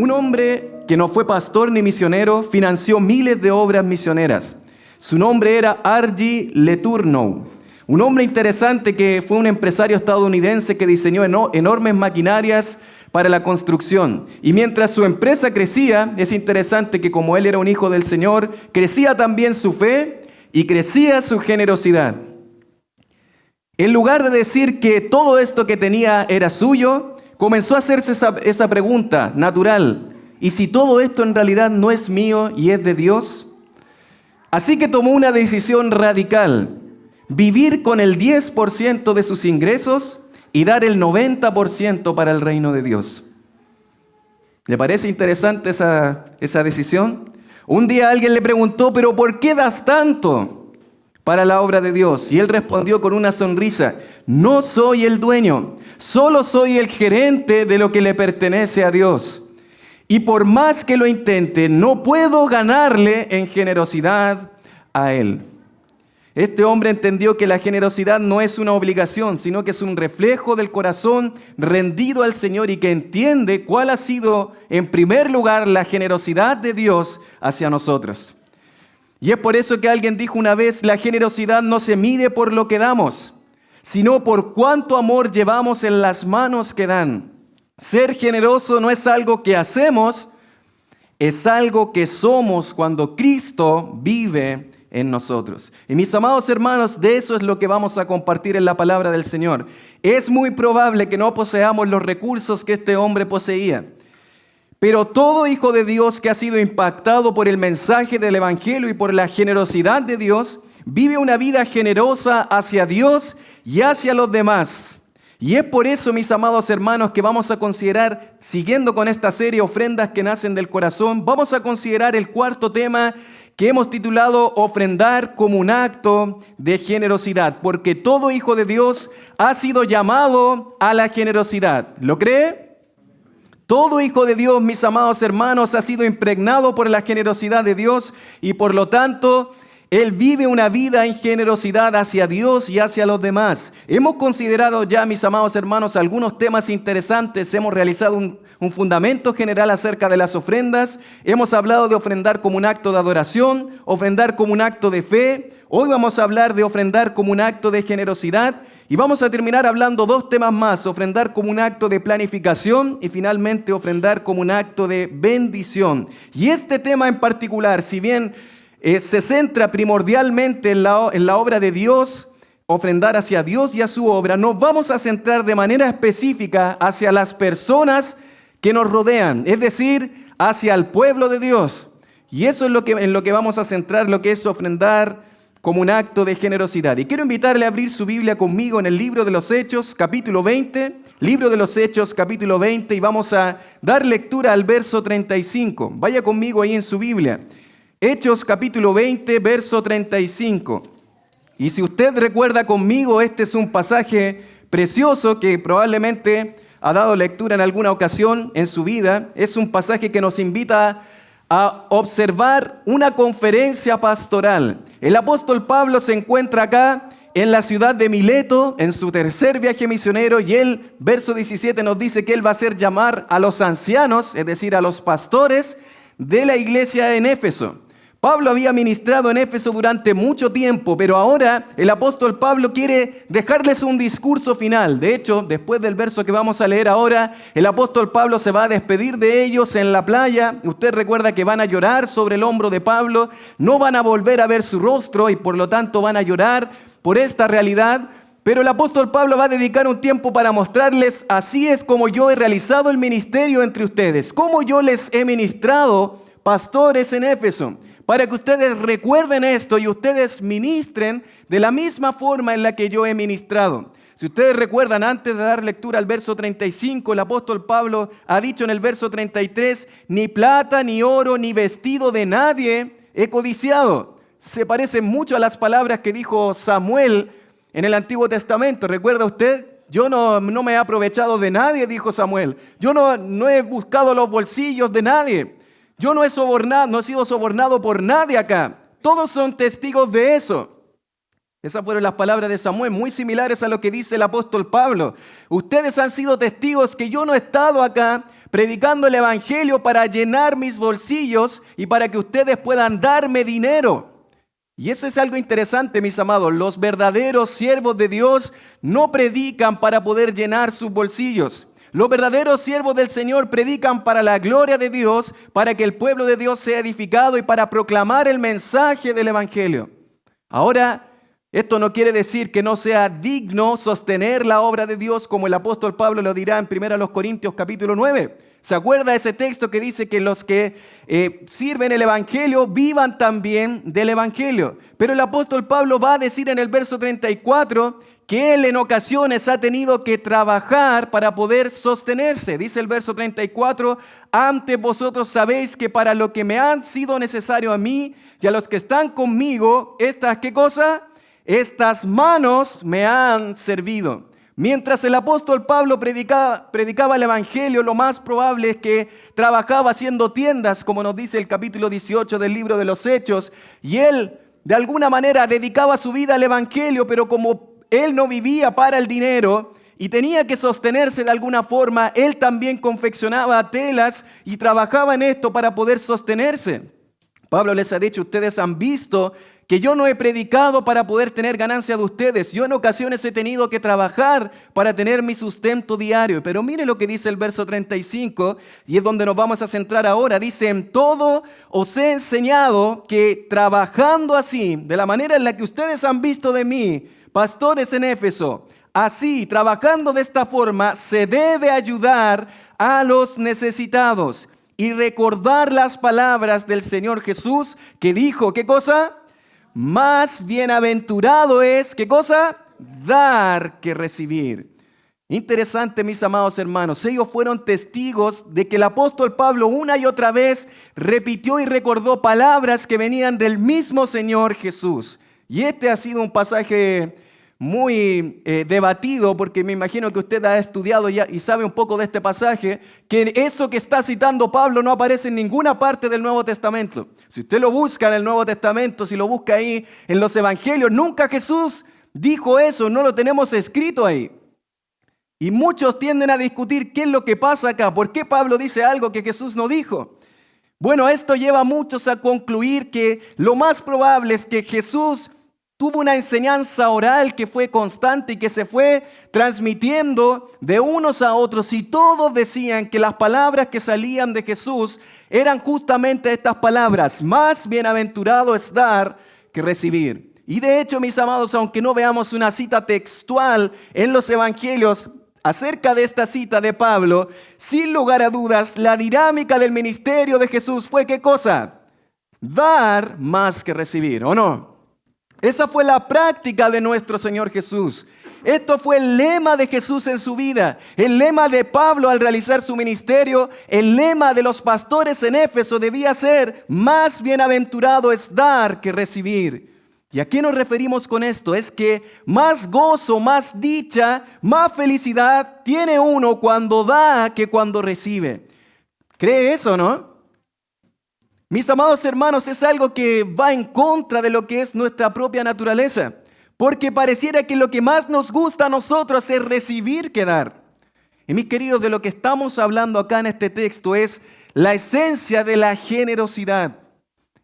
Un hombre que no fue pastor ni misionero financió miles de obras misioneras. Su nombre era R.G. Letourneau. Un hombre interesante que fue un empresario estadounidense que diseñó enormes maquinarias para la construcción. Y mientras su empresa crecía, es interesante que como él era un hijo del Señor, crecía también su fe y crecía su generosidad. En lugar de decir que todo esto que tenía era suyo, comenzó a hacerse esa pregunta natural: ¿y si todo esto en realidad no es mío y es de Dios? Así que tomó una decisión radical: vivir con el 10% de sus ingresos y dar el 90% para el reino de Dios. ¿Le parece interesante esa decisión? Un día alguien le preguntó: ¿pero por qué das tanto para la obra de Dios? Y él respondió con una sonrisa: no soy el dueño, solo soy el gerente de lo que le pertenece a Dios. Y por más que lo intente, no puedo ganarle en generosidad a Él. Este hombre entendió que la generosidad no es una obligación, sino que es un reflejo del corazón rendido al Señor y que entiende cuál ha sido, en primer lugar, la generosidad de Dios hacia nosotros. Y es por eso que alguien dijo una vez: la generosidad no se mide por lo que damos, sino por cuánto amor llevamos en las manos que dan. Ser generoso no es algo que hacemos, es algo que somos cuando Cristo vive en nosotros. Y mis amados hermanos, de eso es lo que vamos a compartir en la palabra del Señor. Es muy probable que no poseamos los recursos que este hombre poseía, pero todo hijo de Dios que ha sido impactado por el mensaje del Evangelio y por la generosidad de Dios, vive una vida generosa hacia Dios y hacia los demás. Y es por eso, mis amados hermanos, que vamos a considerar, siguiendo con esta serie Ofrendas que nacen del corazón, vamos a considerar el cuarto tema que hemos titulado Ofrendar como un acto de generosidad, porque todo hijo de Dios ha sido llamado a la generosidad. ¿Lo cree? Todo hijo de Dios, mis amados hermanos, ha sido impregnado por la generosidad de Dios y por lo tanto él vive una vida en generosidad hacia Dios y hacia los demás. Hemos considerado ya, mis amados hermanos, algunos temas interesantes. Hemos realizado un fundamento general acerca de las ofrendas. Hemos hablado de ofrendar como un acto de adoración, ofrendar como un acto de fe. Hoy vamos a hablar de ofrendar como un acto de generosidad. Y vamos a terminar hablando dos temas más: ofrendar como un acto de planificación y finalmente ofrendar como un acto de bendición. Y este tema en particular, si bien se centra primordialmente en la obra de Dios, ofrendar hacia Dios y a su obra, nos vamos a centrar de manera específica hacia las personas que nos rodean, es decir, hacia el pueblo de Dios. Y eso es en lo que vamos a centrar, lo que es ofrendar como un acto de generosidad. Y quiero invitarle a abrir su Biblia conmigo en el libro de los Hechos, capítulo 20, libro de los Hechos, capítulo 20, y vamos a dar lectura al verso 35. Vaya conmigo ahí en su Biblia. Hechos capítulo 20, verso 35. Y si usted recuerda conmigo, este es un pasaje precioso que probablemente ha dado lectura en alguna ocasión en su vida. Es un pasaje que nos invita a observar una conferencia pastoral. El apóstol Pablo se encuentra acá en la ciudad de Mileto, en su tercer viaje misionero, y él, verso 17, nos dice que él va a hacer llamar a los ancianos, es decir, a los pastores de la iglesia en Éfeso. Pablo había ministrado en Éfeso durante mucho tiempo, pero ahora el apóstol Pablo quiere dejarles un discurso final. De hecho, después del verso que vamos a leer ahora, el apóstol Pablo se va a despedir de ellos en la playa. Usted recuerda que van a llorar sobre el hombro de Pablo, no van a volver a ver su rostro y por lo tanto van a llorar por esta realidad. Pero el apóstol Pablo va a dedicar un tiempo para mostrarles: así es como yo he realizado el ministerio entre ustedes, como yo les he ministrado, pastores en Éfeso, para que ustedes recuerden esto y ustedes ministren de la misma forma en la que yo he ministrado. Si ustedes recuerdan, antes de dar lectura al verso 35, el apóstol Pablo ha dicho en el verso 33, ni plata, ni oro, ni vestido de nadie he codiciado. Se parecen mucho a las palabras que dijo Samuel en el Antiguo Testamento. ¿Recuerda usted? Yo no me he aprovechado de nadie, dijo Samuel. Yo no he buscado los bolsillos de nadie. Yo no he sido sobornado por nadie acá. Todos son testigos de eso. Esas fueron las palabras de Samuel, muy similares a lo que dice el apóstol Pablo. Ustedes han sido testigos que yo no he estado acá predicando el evangelio para llenar mis bolsillos y para que ustedes puedan darme dinero. Y eso es algo interesante, mis amados. Los verdaderos siervos de Dios no predican para poder llenar sus bolsillos. Los verdaderos siervos del Señor predican para la gloria de Dios, para que el pueblo de Dios sea edificado y para proclamar el mensaje del evangelio. Ahora, esto no quiere decir que no sea digno sostener la obra de Dios, como el apóstol Pablo lo dirá en 1 Corintios capítulo 9. ¿Se acuerda ese texto que dice que los que sirven el evangelio vivan también del evangelio? Pero el apóstol Pablo va a decir en el verso 34 que él en ocasiones ha tenido que trabajar para poder sostenerse. Dice el verso 34, antes vosotros sabéis que para lo que me han sido necesario a mí y a los que están conmigo, ¿qué cosa? Estas manos me han servido. Mientras el apóstol Pablo predicaba el evangelio, lo más probable es que trabajaba haciendo tiendas, como nos dice el capítulo 18 del libro de los Hechos, y él de alguna manera dedicaba su vida al evangelio, pero como él no vivía para el dinero y tenía que sostenerse de alguna forma, él también confeccionaba telas y trabajaba en esto para poder sostenerse. Pablo les ha dicho, ustedes han visto que yo no he predicado para poder tener ganancia de ustedes. Yo en ocasiones he tenido que trabajar para tener mi sustento diario. Pero mire lo que dice el verso 35, y es donde nos vamos a centrar ahora. Dice, en todo os he enseñado que trabajando así, de la manera en la que ustedes han visto de mí, pastores en Éfeso, así, trabajando de esta forma, se debe ayudar a los necesitados y recordar las palabras del Señor Jesús que dijo, ¿qué cosa? Más bienaventurado es, ¿qué cosa? Dar que recibir. Interesante, mis amados hermanos. Ellos fueron testigos de que el apóstol Pablo una y otra vez repitió y recordó palabras que venían del mismo Señor Jesús. Y este ha sido un pasaje muy debatido, porque me imagino que usted ha estudiado ya y sabe un poco de este pasaje, que eso que está citando Pablo no aparece en ninguna parte del Nuevo Testamento. Si usted lo busca en el Nuevo Testamento, si lo busca ahí en los Evangelios, nunca Jesús dijo eso, no lo tenemos escrito ahí. Y muchos tienden a discutir qué es lo que pasa acá, por qué Pablo dice algo que Jesús no dijo. Bueno, esto lleva a muchos a concluir que lo más probable es que Jesús tuvo una enseñanza oral que fue constante y que se fue transmitiendo de unos a otros, y todos decían que las palabras que salían de Jesús eran justamente estas palabras: más bienaventurado es dar que recibir. Y de hecho, mis amados, aunque no veamos una cita textual en los evangelios acerca de esta cita de Pablo, sin lugar a dudas, la dinámica del ministerio de Jesús fue ¿qué cosa? Dar más que recibir, ¿o no? Esa fue la práctica de nuestro Señor Jesús. Esto fue el lema de Jesús en su vida, el lema de Pablo al realizar su ministerio, el lema de los pastores en Éfeso debía ser: más bienaventurado es dar que recibir. ¿Y a qué nos referimos con esto? Es que más gozo, más dicha, más felicidad tiene uno cuando da que cuando recibe. ¿Cree eso, no? Mis amados hermanos, es algo que va en contra de lo que es nuestra propia naturaleza, porque pareciera que lo que más nos gusta a nosotros es recibir que dar. Y mis queridos, de lo que estamos hablando acá en este texto es la esencia de la generosidad.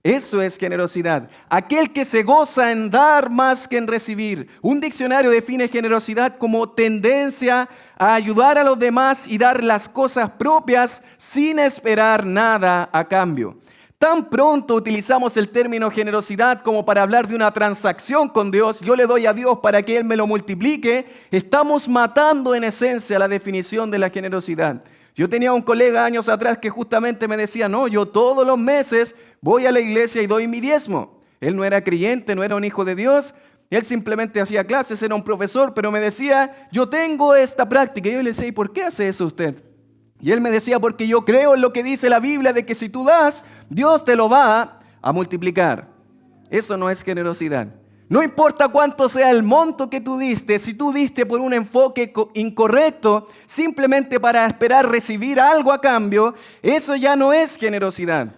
Eso es generosidad. Aquel que se goza en dar más que en recibir. Un diccionario define generosidad como tendencia a ayudar a los demás y dar las cosas propias sin esperar nada a cambio. Tan pronto utilizamos el término generosidad como para hablar de una transacción con Dios, yo le doy a Dios para que Él me lo multiplique, estamos matando en esencia la definición de la generosidad. Yo tenía un colega años atrás que justamente me decía, no, yo todos los meses voy a la iglesia y doy mi diezmo. Él no era creyente, no era un hijo de Dios, él simplemente hacía clases, era un profesor, pero me decía, yo tengo esta práctica. Y yo le decía, ¿y por qué hace eso usted? Y él me decía, porque yo creo en lo que dice la Biblia de que si tú das, Dios te lo va a multiplicar. Eso no es generosidad. No importa cuánto sea el monto que tú diste, si tú diste por un enfoque incorrecto, simplemente para esperar recibir algo a cambio, eso ya no es generosidad.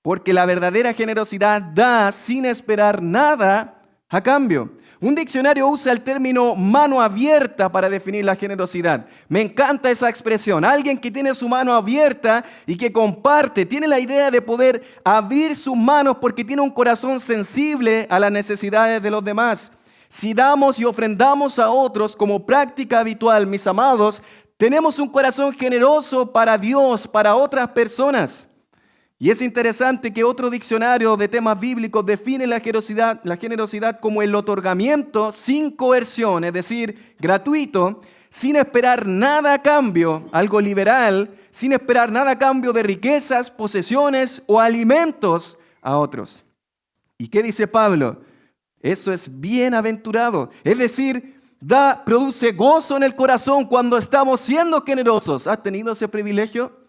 Porque la verdadera generosidad da sin esperar nada a cambio. Un diccionario usa el término mano abierta para definir la generosidad. Me encanta esa expresión. Alguien que tiene su mano abierta y que comparte, tiene la idea de poder abrir sus manos porque tiene un corazón sensible a las necesidades de los demás. Si damos y ofrendamos a otros como práctica habitual, mis amados, tenemos un corazón generoso para Dios, para otras personas. Y es interesante que otro diccionario de temas bíblicos define la generosidad como el otorgamiento sin coerción, es decir, gratuito, sin esperar nada a cambio, algo liberal, sin esperar nada a cambio de riquezas, posesiones o alimentos a otros. ¿Y qué dice Pablo? Eso es bienaventurado, es decir, produce gozo en el corazón cuando estamos siendo generosos. ¿Has tenido ese privilegio?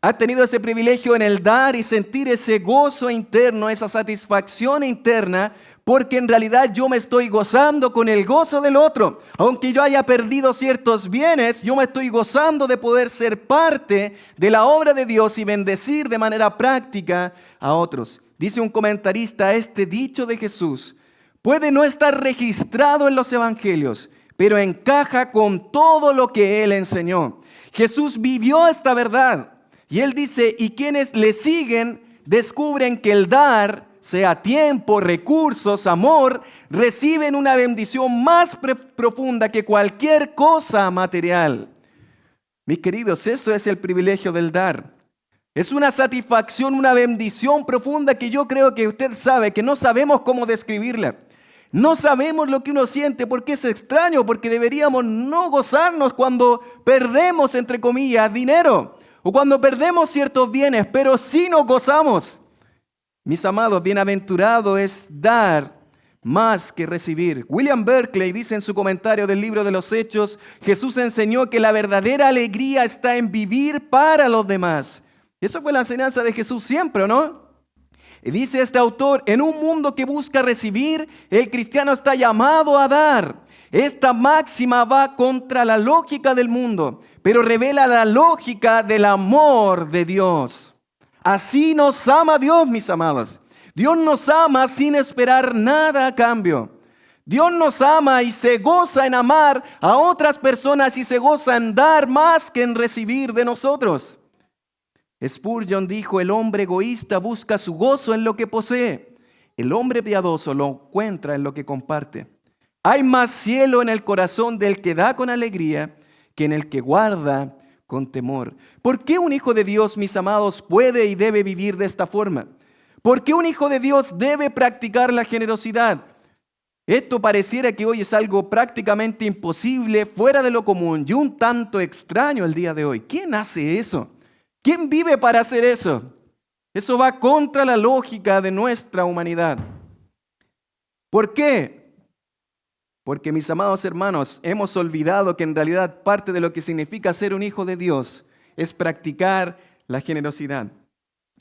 ¿Has tenido ese privilegio en el dar y sentir ese gozo interno, esa satisfacción interna? Porque en realidad yo me estoy gozando con el gozo del otro. Aunque yo haya perdido ciertos bienes, yo me estoy gozando de poder ser parte de la obra de Dios y bendecir de manera práctica a otros. Dice un comentarista, este dicho de Jesús puede no estar registrado en los evangelios, pero encaja con todo lo que Él enseñó. Jesús vivió esta verdad. Y Él dice, y quienes le siguen descubren que el dar, sea tiempo, recursos, amor, reciben una bendición más profunda que cualquier cosa material. Mis queridos, eso es el privilegio del dar. Es una satisfacción, una bendición profunda que yo creo que usted sabe, que no sabemos cómo describirla. No sabemos lo que uno siente porque es extraño, porque deberíamos no gozarnos cuando perdemos, entre comillas, dinero. O cuando perdemos ciertos bienes, pero sí nos gozamos. Mis amados, bienaventurado es dar más que recibir. William Berkeley dice en su comentario del libro de los Hechos, Jesús enseñó que la verdadera alegría está en vivir para los demás. Y eso fue la enseñanza de Jesús siempre, ¿no? Y dice este autor, en un mundo que busca recibir, el cristiano está llamado a dar. Esta máxima va contra la lógica del mundo, pero revela la lógica del amor de Dios. Así nos ama Dios, mis amados. Dios nos ama sin esperar nada a cambio. Dios nos ama y se goza en amar a otras personas y se goza en dar más que en recibir de nosotros. Spurgeon dijo, el hombre egoísta busca su gozo en lo que posee. El hombre piadoso lo encuentra en lo que comparte. Hay más cielo en el corazón del que da con alegría que en el que guarda con temor. ¿Por qué un hijo de Dios, mis amados, puede y debe vivir de esta forma? ¿Por qué un hijo de Dios debe practicar la generosidad? Esto pareciera que hoy es algo prácticamente imposible, fuera de lo común y un tanto extraño el día de hoy. ¿Quién hace eso? ¿Quién vive para hacer eso? Eso va contra la lógica de nuestra humanidad. ¿Por qué? Porque, mis amados hermanos, hemos olvidado que en realidad parte de lo que significa ser un hijo de Dios es practicar la generosidad.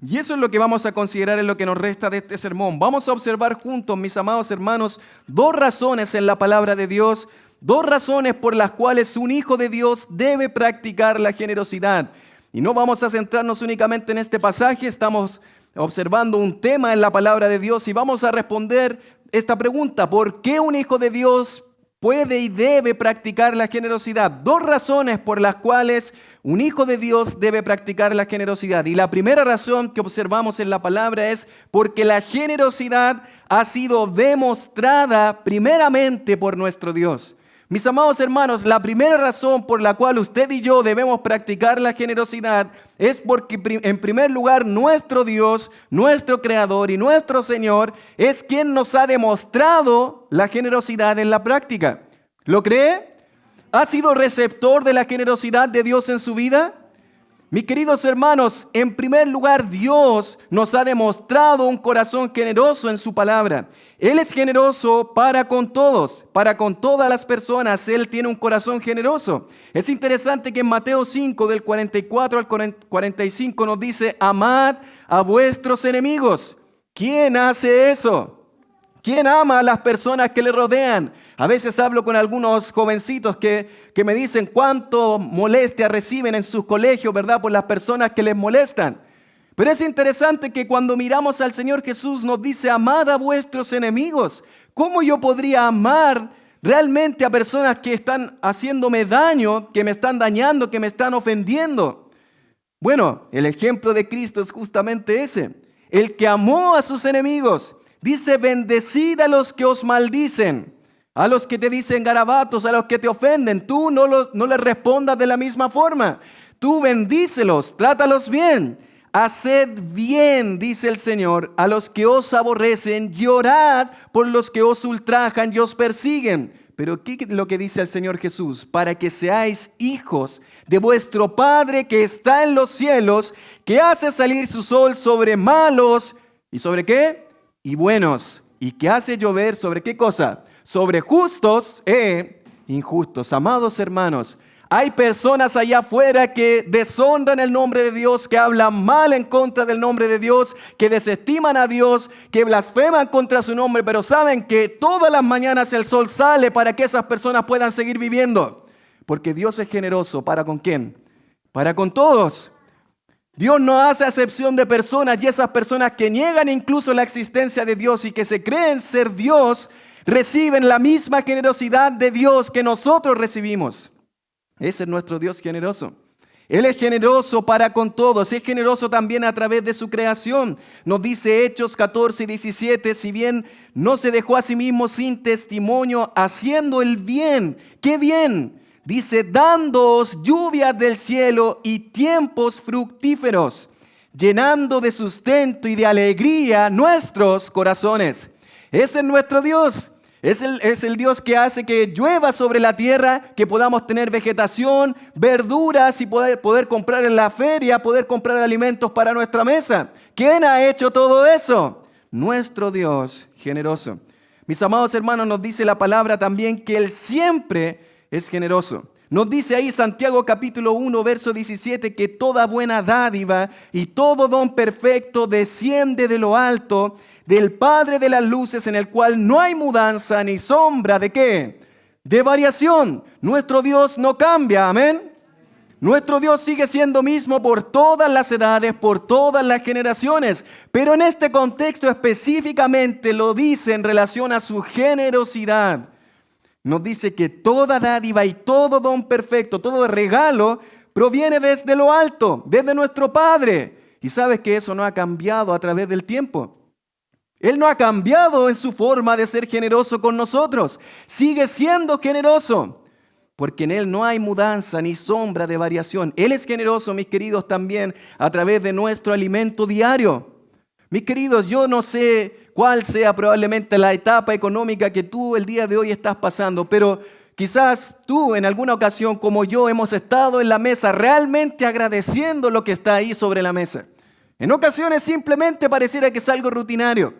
Y eso es lo que vamos a considerar en lo que nos resta de este sermón. Vamos a observar juntos, mis amados hermanos, dos razones en la palabra de Dios, dos razones por las cuales un hijo de Dios debe practicar la generosidad. Y no vamos a centrarnos únicamente en este pasaje, estamos observando un tema en la palabra de Dios y vamos a responder esta pregunta: ¿por qué un hijo de Dios puede y debe practicar la generosidad? Dos razones por las cuales un hijo de Dios debe practicar la generosidad. Y la primera razón que observamos en la palabra es porque la generosidad ha sido demostrada primeramente por nuestro Dios. Mis amados hermanos, la primera razón por la cual usted y yo debemos practicar la generosidad es porque, en primer lugar, nuestro Dios, nuestro Creador y nuestro Señor es quien nos ha demostrado la generosidad en la práctica. ¿Lo cree? ¿Ha sido receptor de la generosidad de Dios en su vida? Mis queridos hermanos, en primer lugar, Dios nos ha demostrado un corazón generoso en su palabra. Él es generoso para con todos, para con todas las personas. Él tiene un corazón generoso. Es interesante que en Mateo 5, del 44 al 45, nos dice, amad a vuestros enemigos. ¿Quién hace eso? ¿Quién ama a las personas que le rodean? A veces hablo con algunos jovencitos que me dicen cuánto molestia reciben en sus colegios, ¿verdad? Por las personas que les molestan. Pero es interesante que cuando miramos al Señor Jesús nos dice, amad a vuestros enemigos. ¿Cómo yo podría amar realmente a personas que están haciéndome daño, que me están dañando, que me están ofendiendo? Bueno, el ejemplo de Cristo es justamente ese. El que amó a sus enemigos. Dice, bendecid a los que os maldicen, a los que te dicen garabatos, a los que te ofenden. Tú no les respondas de la misma forma. Tú bendícelos, trátalos bien. Haced bien, dice el Señor, a los que os aborrecen, y orad por los que os ultrajan y os persiguen. Pero ¿qué es lo que dice el Señor Jesús? Para que seáis hijos de vuestro Padre que está en los cielos, que hace salir su sol sobre malos, ¿y sobre qué? Y buenos. ¿Y que hace llover sobre qué cosa? Sobre justos e injustos. Amados hermanos, hay personas allá afuera que deshonran el nombre de Dios, que hablan mal en contra del nombre de Dios, que desestiman a Dios, que blasfeman contra su nombre, pero saben que todas las mañanas el sol sale para que esas personas puedan seguir viviendo. Porque Dios es generoso. ¿Para con quién? Para con todos. Dios no hace acepción de personas, y esas personas que niegan incluso la existencia de Dios y que se creen ser Dios, reciben la misma generosidad de Dios que nosotros recibimos. Ese es nuestro Dios generoso. Él es generoso para con todos, es generoso también a través de su creación. Nos dice Hechos 14:17, si bien no se dejó a sí mismo sin testimonio, haciendo el bien. ¿Qué bien? Dice, dándoos lluvias del cielo y tiempos fructíferos, llenando de sustento y de alegría nuestros corazones. Ese es nuestro Dios. Es el Dios que hace que llueva sobre la tierra, que podamos tener vegetación, verduras y poder comprar en la feria, poder comprar alimentos para nuestra mesa. ¿Quién ha hecho todo eso? Nuestro Dios generoso. Mis amados hermanos, nos dice la palabra también que Él siempre es generoso. Nos dice ahí Santiago capítulo 1, verso 17, que toda buena dádiva y todo don perfecto desciende de lo alto, del Padre de las luces, en el cual no hay mudanza ni sombra de ¿qué? De variación. Nuestro Dios no cambia, amén. Nuestro Dios sigue siendo mismo por todas las edades, por todas las generaciones. Pero en este contexto específicamente lo dice en relación a su generosidad. Nos dice que toda dádiva y todo don perfecto, todo regalo, proviene desde lo alto, desde nuestro Padre. Y sabes que eso no ha cambiado a través del tiempo. Él no ha cambiado en su forma de ser generoso con nosotros. Sigue siendo generoso, porque en Él no hay mudanza ni sombra de variación. Él es generoso, mis queridos, también a través de nuestro alimento diario. Mis queridos, yo no sé cuál sea probablemente la etapa económica que tú el día de hoy estás pasando, pero quizás tú en alguna ocasión como yo hemos estado en la mesa realmente agradeciendo lo que está ahí sobre la mesa. En ocasiones simplemente pareciera que es algo rutinario,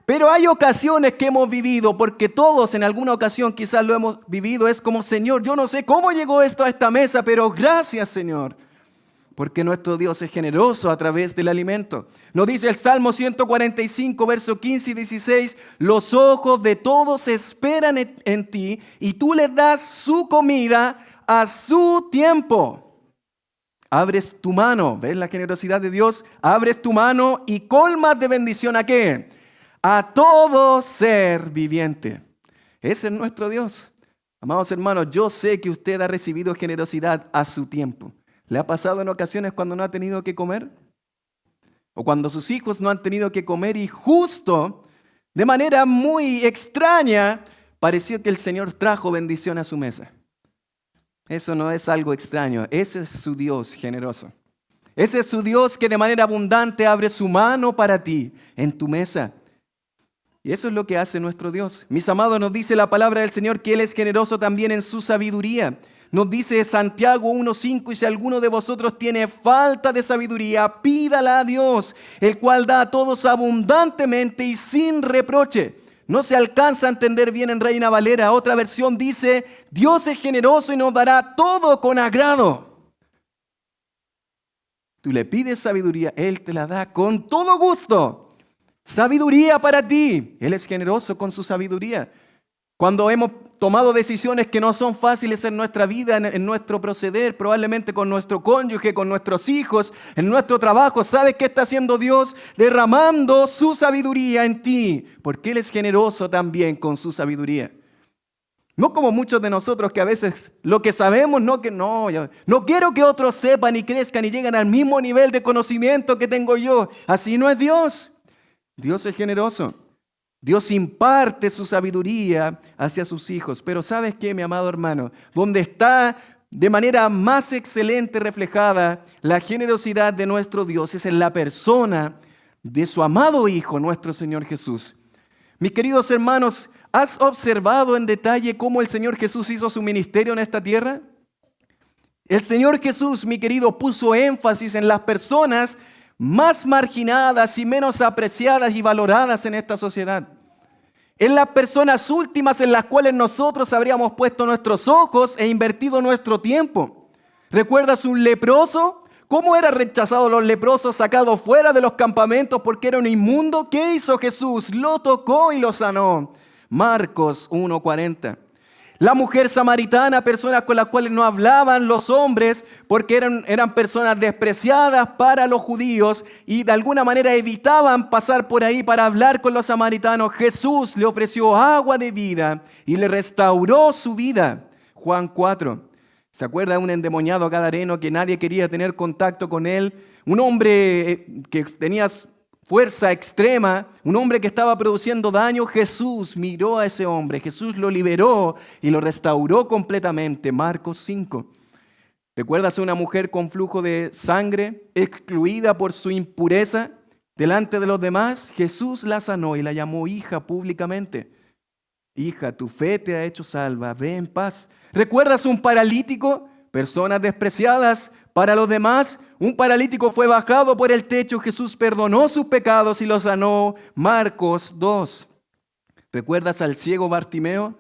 pero hay ocasiones que hemos vivido, porque todos en alguna ocasión quizás lo hemos vivido, es como, Señor, yo no sé cómo llegó esto a esta mesa, pero gracias, Señor. Porque nuestro Dios es generoso a través del alimento. Nos dice el Salmo 145, versos 15 y 16, los ojos de todos esperan en ti y tú les das su comida a su tiempo. Abres tu mano, ¿ves la generosidad de Dios? Abres tu mano y colmas de bendición ¿a qué? A todo ser viviente. Ese es nuestro Dios. Amados hermanos, yo sé que usted ha recibido generosidad a su tiempo. ¿Le ha pasado en ocasiones cuando no ha tenido que comer? O cuando sus hijos no han tenido que comer y justo, de manera muy extraña, pareció que el Señor trajo bendición a su mesa. Eso no es algo extraño, ese es su Dios generoso. Ese es su Dios que de manera abundante abre su mano para ti en tu mesa. Y eso es lo que hace nuestro Dios. Mis amados, nos dice la palabra del Señor que Él es generoso también en su sabiduría. Nos dice Santiago 1:5, y si alguno de vosotros tiene falta de sabiduría, pídala a Dios, el cual da a todos abundantemente y sin reproche. No se alcanza a entender bien en Reina Valera. Otra versión dice, Dios es generoso y nos dará todo con agrado. Tú le pides sabiduría, Él te la da con todo gusto. Sabiduría para ti. Él es generoso con su sabiduría. Cuando hemos tomado decisiones que no son fáciles en nuestra vida, en nuestro proceder, probablemente con nuestro cónyuge, con nuestros hijos, en nuestro trabajo, ¿sabes qué está haciendo Dios? Derramando su sabiduría en ti, porque Él es generoso también con su sabiduría. No como muchos de nosotros que a veces lo que sabemos, no quiero que otros sepan y crezcan y lleguen al mismo nivel de conocimiento que tengo yo. Así no es Dios. Dios es generoso. Dios imparte su sabiduría hacia sus hijos. Pero ¿sabes qué, mi amado hermano? Donde está de manera más excelente reflejada la generosidad de nuestro Dios es en la persona de su amado Hijo, nuestro Señor Jesús. Mis queridos hermanos, ¿has observado en detalle cómo el Señor Jesús hizo su ministerio en esta tierra? El Señor Jesús, mi querido, puso énfasis en las personas más marginadas y menos apreciadas y valoradas en esta sociedad. En las personas últimas en las cuales nosotros habríamos puesto nuestros ojos e invertido nuestro tiempo. ¿Recuerdas un leproso? ¿Cómo eran rechazados los leprosos sacados fuera de los campamentos porque eran inmundos? ¿Qué hizo Jesús? Lo tocó y lo sanó. Marcos 1:40. La mujer samaritana, personas con las cuales no hablaban los hombres porque eran personas despreciadas para los judíos y de alguna manera evitaban pasar por ahí para hablar con los samaritanos. Jesús le ofreció agua de vida y le restauró su vida. Juan 4. ¿Se acuerda de un endemoniado gadareno que nadie quería tener contacto con él? Un hombre que tenía fuerza extrema, un hombre que estaba produciendo daño. Jesús miró a ese hombre, Jesús lo liberó y lo restauró completamente. Marcos 5. ¿Recuerdas a una mujer con flujo de sangre, excluida por su impureza delante de los demás? Jesús la sanó y la llamó hija públicamente. Hija, tu fe te ha hecho salva, ve en paz. ¿Recuerdas un paralítico? Personas despreciadas para los demás. Un paralítico fue bajado por el techo, Jesús perdonó sus pecados y los sanó. Marcos 2. ¿Recuerdas al ciego Bartimeo?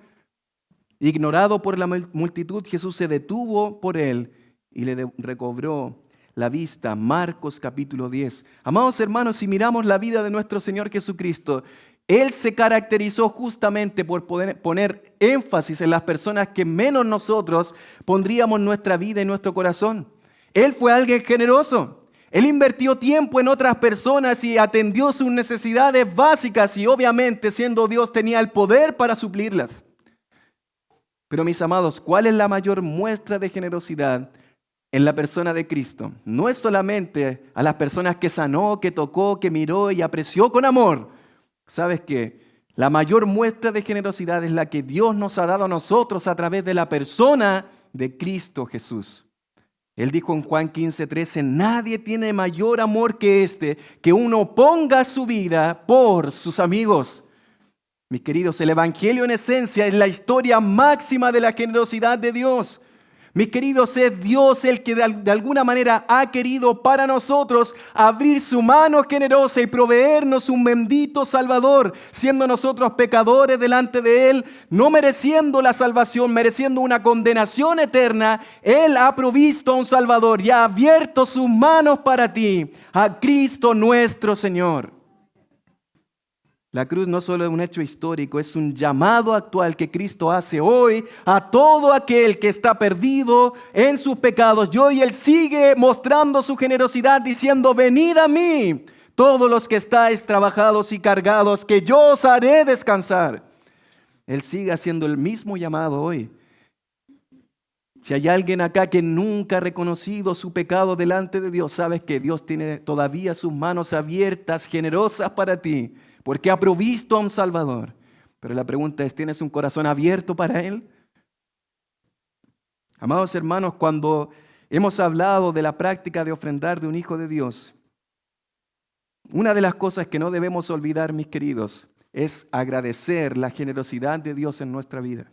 Ignorado por la multitud, Jesús se detuvo por él y le recobró la vista. Marcos capítulo 10. Amados hermanos, si miramos la vida de nuestro Señor Jesucristo, Él se caracterizó justamente por poner énfasis en las personas que menos nosotros pondríamos nuestra vida y nuestro corazón. Él fue alguien generoso. Él invirtió tiempo en otras personas y atendió sus necesidades básicas y obviamente siendo Dios tenía el poder para suplirlas. Pero mis amados, ¿cuál es la mayor muestra de generosidad en la persona de Cristo? No es solamente a las personas que sanó, que tocó, que miró y apreció con amor. ¿Sabes qué? La mayor muestra de generosidad es la que Dios nos ha dado a nosotros a través de la persona de Cristo Jesús. Él dijo en Juan 15:13, nadie tiene mayor amor que este, que uno ponga su vida por sus amigos. Mis queridos, el Evangelio en esencia es la historia máxima de la generosidad de Dios. Mis queridos, es Dios el que de alguna manera ha querido para nosotros abrir su mano generosa y proveernos un bendito Salvador, siendo nosotros pecadores delante de Él, no mereciendo la salvación, mereciendo una condenación eterna. Él ha provisto a un Salvador y ha abierto sus manos para ti, a Cristo nuestro Señor. La cruz no solo es un hecho histórico, es un llamado actual que Cristo hace hoy a todo aquel que está perdido en sus pecados. Y hoy Él sigue mostrando su generosidad diciendo, venid a mí, todos los que estáis trabajados y cargados, que yo os haré descansar. Él sigue haciendo el mismo llamado hoy. Si hay alguien acá que nunca ha reconocido su pecado delante de Dios, sabes que Dios tiene todavía sus manos abiertas, generosas para ti, porque ha provisto a un Salvador. Pero la pregunta es, ¿tienes un corazón abierto para Él? Amados hermanos, cuando hemos hablado de la práctica de ofrendar de un hijo de Dios, una de las cosas que no debemos olvidar, mis queridos, es agradecer la generosidad de Dios en nuestra vida.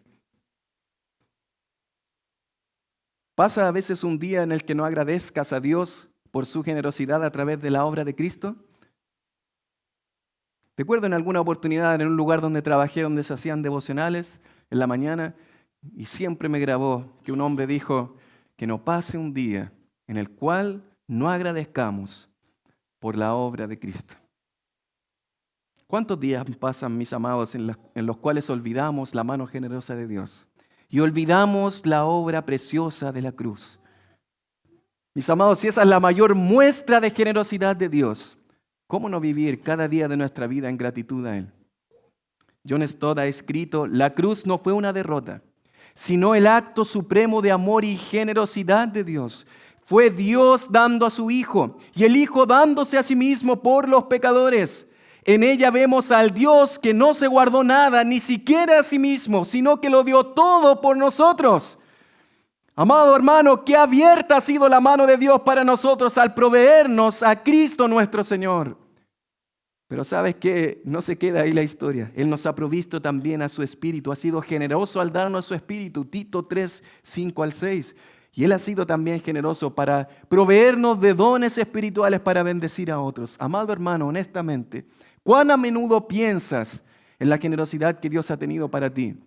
¿Pasa a veces un día en el que no agradezcas a Dios por su generosidad a través de la obra de Cristo? Recuerdo en alguna oportunidad en un lugar donde trabajé, donde se hacían devocionales en la mañana, y siempre me grabó que un hombre dijo que no pase un día en el cual no agradezcamos por la obra de Cristo. ¿Cuántos días pasan, mis amados, en los cuales olvidamos la mano generosa de Dios? Y olvidamos la obra preciosa de la cruz. Mis amados, si esa es la mayor muestra de generosidad de Dios, ¿cómo no vivir cada día de nuestra vida en gratitud a Él? John Stott ha escrito: la cruz no fue una derrota, sino el acto supremo de amor y generosidad de Dios. Fue Dios dando a su Hijo y el Hijo dándose a sí mismo por los pecadores. En ella vemos al Dios que no se guardó nada, ni siquiera a sí mismo, sino que lo dio todo por nosotros. Amado hermano, qué abierta ha sido la mano de Dios para nosotros al proveernos a Cristo nuestro Señor. Pero ¿sabes qué? No se queda ahí la historia. Él nos ha provisto también a su Espíritu. Ha sido generoso al darnos su Espíritu. Tito 3, 5 al 6. Y Él ha sido también generoso para proveernos de dones espirituales para bendecir a otros. Amado hermano, honestamente, ¿cuán a menudo piensas en la generosidad que Dios ha tenido para ti?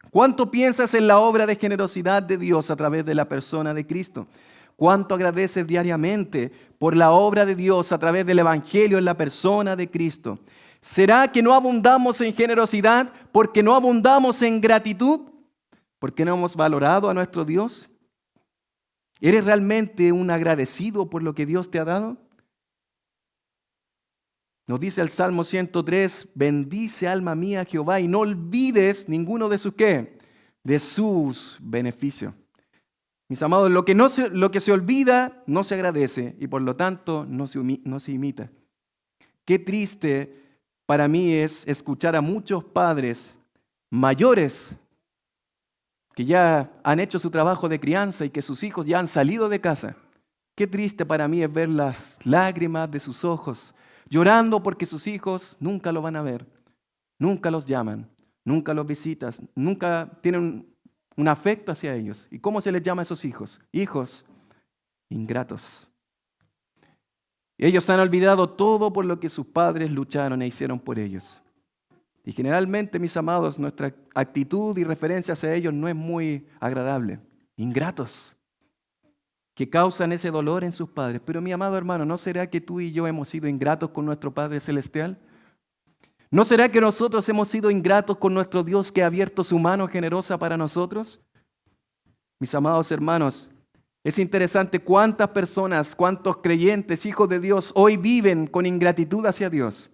¿Cuánto piensas en la obra de generosidad de Dios a través de la persona de Cristo? ¿Cuánto agradeces diariamente por la obra de Dios a través del Evangelio en la persona de Cristo? ¿Será que no abundamos en generosidad porque no abundamos en gratitud? ¿Porque no hemos valorado a nuestro Dios? ¿Eres realmente un agradecido por lo que Dios te ha dado? Nos dice el Salmo 103, bendice alma mía Jehová y no olvides ninguno de sus ¿qué? De sus beneficios. Mis amados, lo que se olvida no se agradece y por lo tanto no se imita. Qué triste para mí es escuchar a muchos padres mayores que ya han hecho su trabajo de crianza y que sus hijos ya han salido de casa. Qué triste para mí es ver las lágrimas de sus ojos, llorando porque sus hijos nunca lo van a ver, nunca los llaman, nunca los visitas, nunca tienen un afecto hacia ellos. ¿Y cómo se les llama a esos hijos? Hijos ingratos. Ellos han olvidado todo por lo que sus padres lucharon e hicieron por ellos. Y generalmente, mis amados, nuestra actitud y referencia hacia ellos no es muy agradable. Ingratos, que causan ese dolor en sus padres. Pero mi amado hermano, ¿no será que tú y yo hemos sido ingratos con nuestro Padre Celestial? ¿No será que nosotros hemos sido ingratos con nuestro Dios que ha abierto su mano generosa para nosotros? Mis amados hermanos, es interesante cuántas personas, cuántos creyentes, hijos de Dios, hoy viven con ingratitud hacia Dios.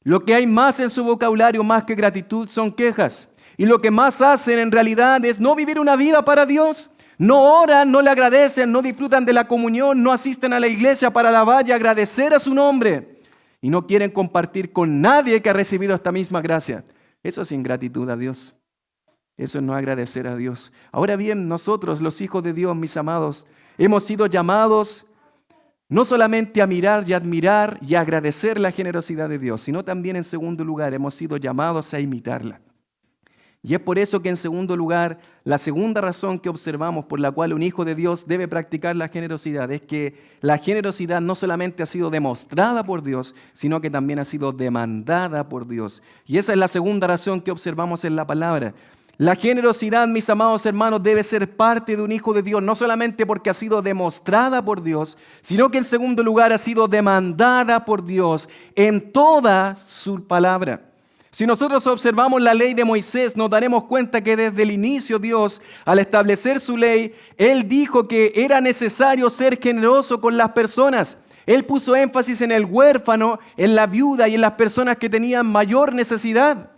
Lo que hay más en su vocabulario, más que gratitud, son quejas. Y lo que más hacen en realidad es no vivir una vida para Dios. No oran, no le agradecen, no disfrutan de la comunión, no asisten a la iglesia para alabar y agradecer a su nombre. Y no quieren compartir con nadie que ha recibido esta misma gracia. Eso es ingratitud a Dios. Eso es no agradecer a Dios. Ahora bien, nosotros, los hijos de Dios, mis amados, hemos sido llamados no solamente a mirar y admirar y agradecer la generosidad de Dios, sino también en segundo lugar hemos sido llamados a imitarla. Y es por eso que en segundo lugar, la segunda razón que observamos por la cual un hijo de Dios debe practicar la generosidad es que la generosidad no solamente ha sido demostrada por Dios, sino que también ha sido demandada por Dios. Y esa es la segunda razón que observamos en la palabra. La generosidad, mis amados hermanos, debe ser parte de un hijo de Dios, no solamente porque ha sido demostrada por Dios, sino que en segundo lugar ha sido demandada por Dios en toda su palabra. Si nosotros observamos la ley de Moisés, nos daremos cuenta que desde el inicio Dios, al establecer su ley, Él dijo que era necesario ser generoso con las personas. Él puso énfasis en el huérfano, en la viuda y en las personas que tenían mayor necesidad.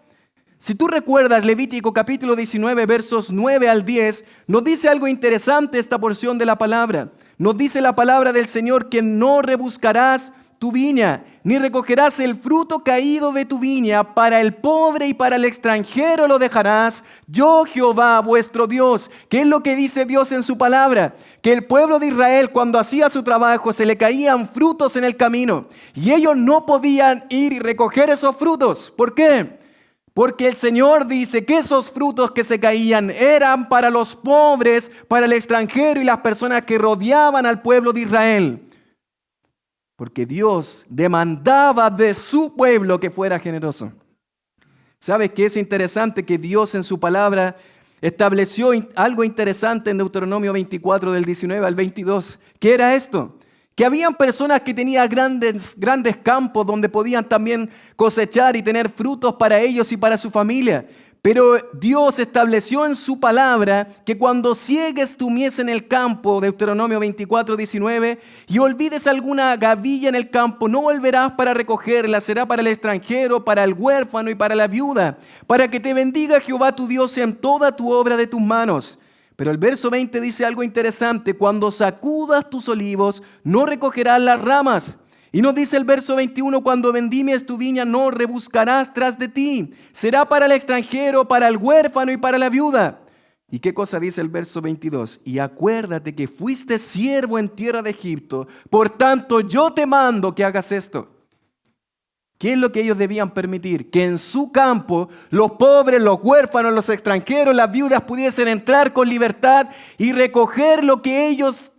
Si tú recuerdas Levítico capítulo 19, versos 9 al 10, nos dice algo interesante esta porción de la palabra. Nos dice la palabra del Señor que no rebuscarás tu viña, ni recogerás el fruto caído de tu viña, para el pobre y para el extranjero lo dejarás, yo Jehová vuestro Dios. ¿Qué es lo que dice Dios en su palabra? Que el pueblo de Israel cuando hacía su trabajo se le caían frutos en el camino y ellos no podían ir y recoger esos frutos. ¿Por qué? Porque el Señor dice que esos frutos que se caían eran para los pobres, para el extranjero y las personas que rodeaban al pueblo de Israel. Porque Dios demandaba de su pueblo que fuera generoso. ¿Sabes qué es interesante? Que Dios en su palabra estableció algo interesante en Deuteronomio 24 del 19 al 22. ¿Qué era esto? que habían personas que tenían grandes campos donde podían también cosechar y tener frutos para ellos y para su familia. Pero Dios estableció en su palabra que cuando ciegues tu mies en el campo, Deuteronomio 24:19, y olvides alguna gavilla en el campo, no volverás para recogerla, será para el extranjero, para el huérfano y para la viuda, para que te bendiga Jehová tu Dios en toda tu obra de tus manos. Pero el verso 20 dice algo interesante: cuando sacudas tus olivos, no recogerás las ramas. Y nos dice el verso 21, cuando vendimes tu viña, no rebuscarás tras de ti. Será para el extranjero, para el huérfano y para la viuda. ¿Y qué cosa dice el verso 22? Y acuérdate que fuiste siervo en tierra de Egipto, por tanto yo te mando que hagas esto. ¿Qué es lo que ellos debían permitir? Que en su campo los pobres, los huérfanos, los extranjeros, las viudas pudiesen entrar con libertad y recoger lo que ellos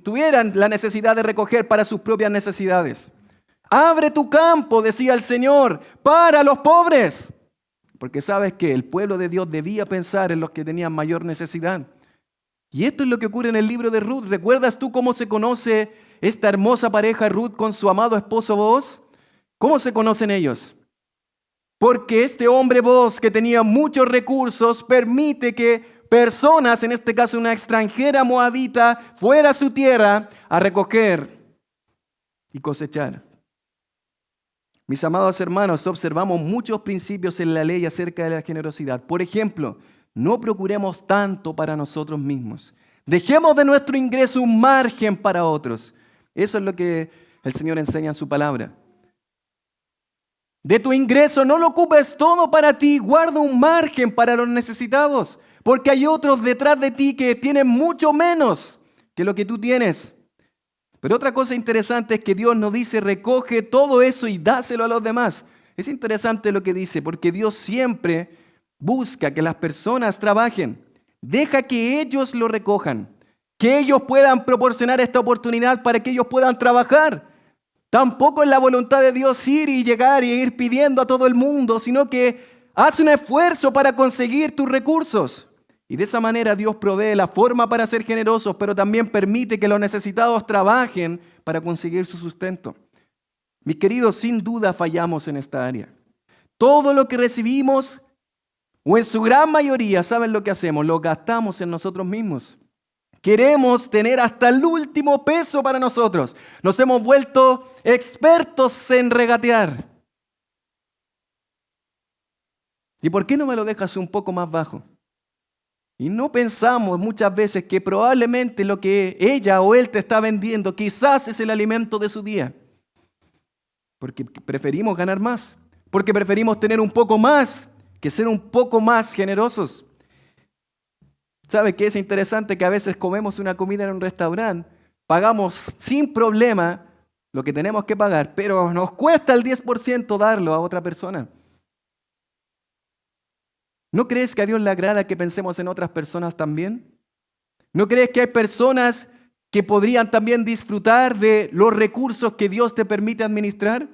tuvieran la necesidad de recoger para sus propias necesidades. Abre tu campo, decía el Señor, para los pobres. Porque sabes que el pueblo de Dios debía pensar en los que tenían mayor necesidad. Y esto es lo que ocurre en el libro de Ruth. ¿Recuerdas tú cómo se conoce esta hermosa pareja Ruth con su amado esposo Booz? ¿Cómo se conocen ellos? Porque este hombre Booz, que tenía muchos recursos, permite que personas, en este caso una extranjera moabita, fuera a su tierra a recoger y cosechar. Mis amados hermanos, observamos muchos principios en la ley acerca de la generosidad. Por ejemplo, no procuremos tanto para nosotros mismos. Dejemos de nuestro ingreso un margen para otros. Eso es lo que el Señor enseña en su palabra. De tu ingreso no lo ocupes todo para ti, guarda un margen para los necesitados. Porque hay otros detrás de ti que tienen mucho menos que lo que tú tienes. Pero otra cosa interesante es que Dios nos dice, recoge todo eso y dáselo a los demás. Es interesante lo que dice, porque Dios siempre busca que las personas trabajen. Deja que ellos lo recojan, que ellos puedan proporcionar esta oportunidad para que ellos puedan trabajar. Tampoco es la voluntad de Dios ir y llegar y ir pidiendo a todo el mundo, sino que haz un esfuerzo para conseguir tus recursos. Y de esa manera Dios provee la forma para ser generosos, pero también permite que los necesitados trabajen para conseguir su sustento. Mis queridos, sin duda fallamos en esta área. Todo lo que recibimos, o en su gran mayoría, ¿saben lo que hacemos? Lo gastamos en nosotros mismos. Queremos tener hasta el último peso para nosotros. Nos hemos vuelto expertos en regatear. ¿Y por qué no me lo dejas un poco más bajo? Y no pensamos muchas veces que probablemente lo que ella o él te está vendiendo quizás es el alimento de su día. Porque preferimos ganar más. Porque preferimos tener un poco más que ser un poco más generosos. ¿Sabe qué es interesante? Que a veces comemos una comida en un restaurante, pagamos sin problema lo que tenemos que pagar, pero nos cuesta el 10% darlo a otra persona. ¿No crees que a Dios le agrada que pensemos en otras personas también? ¿No crees que hay personas que podrían también disfrutar de los recursos que Dios te permite administrar?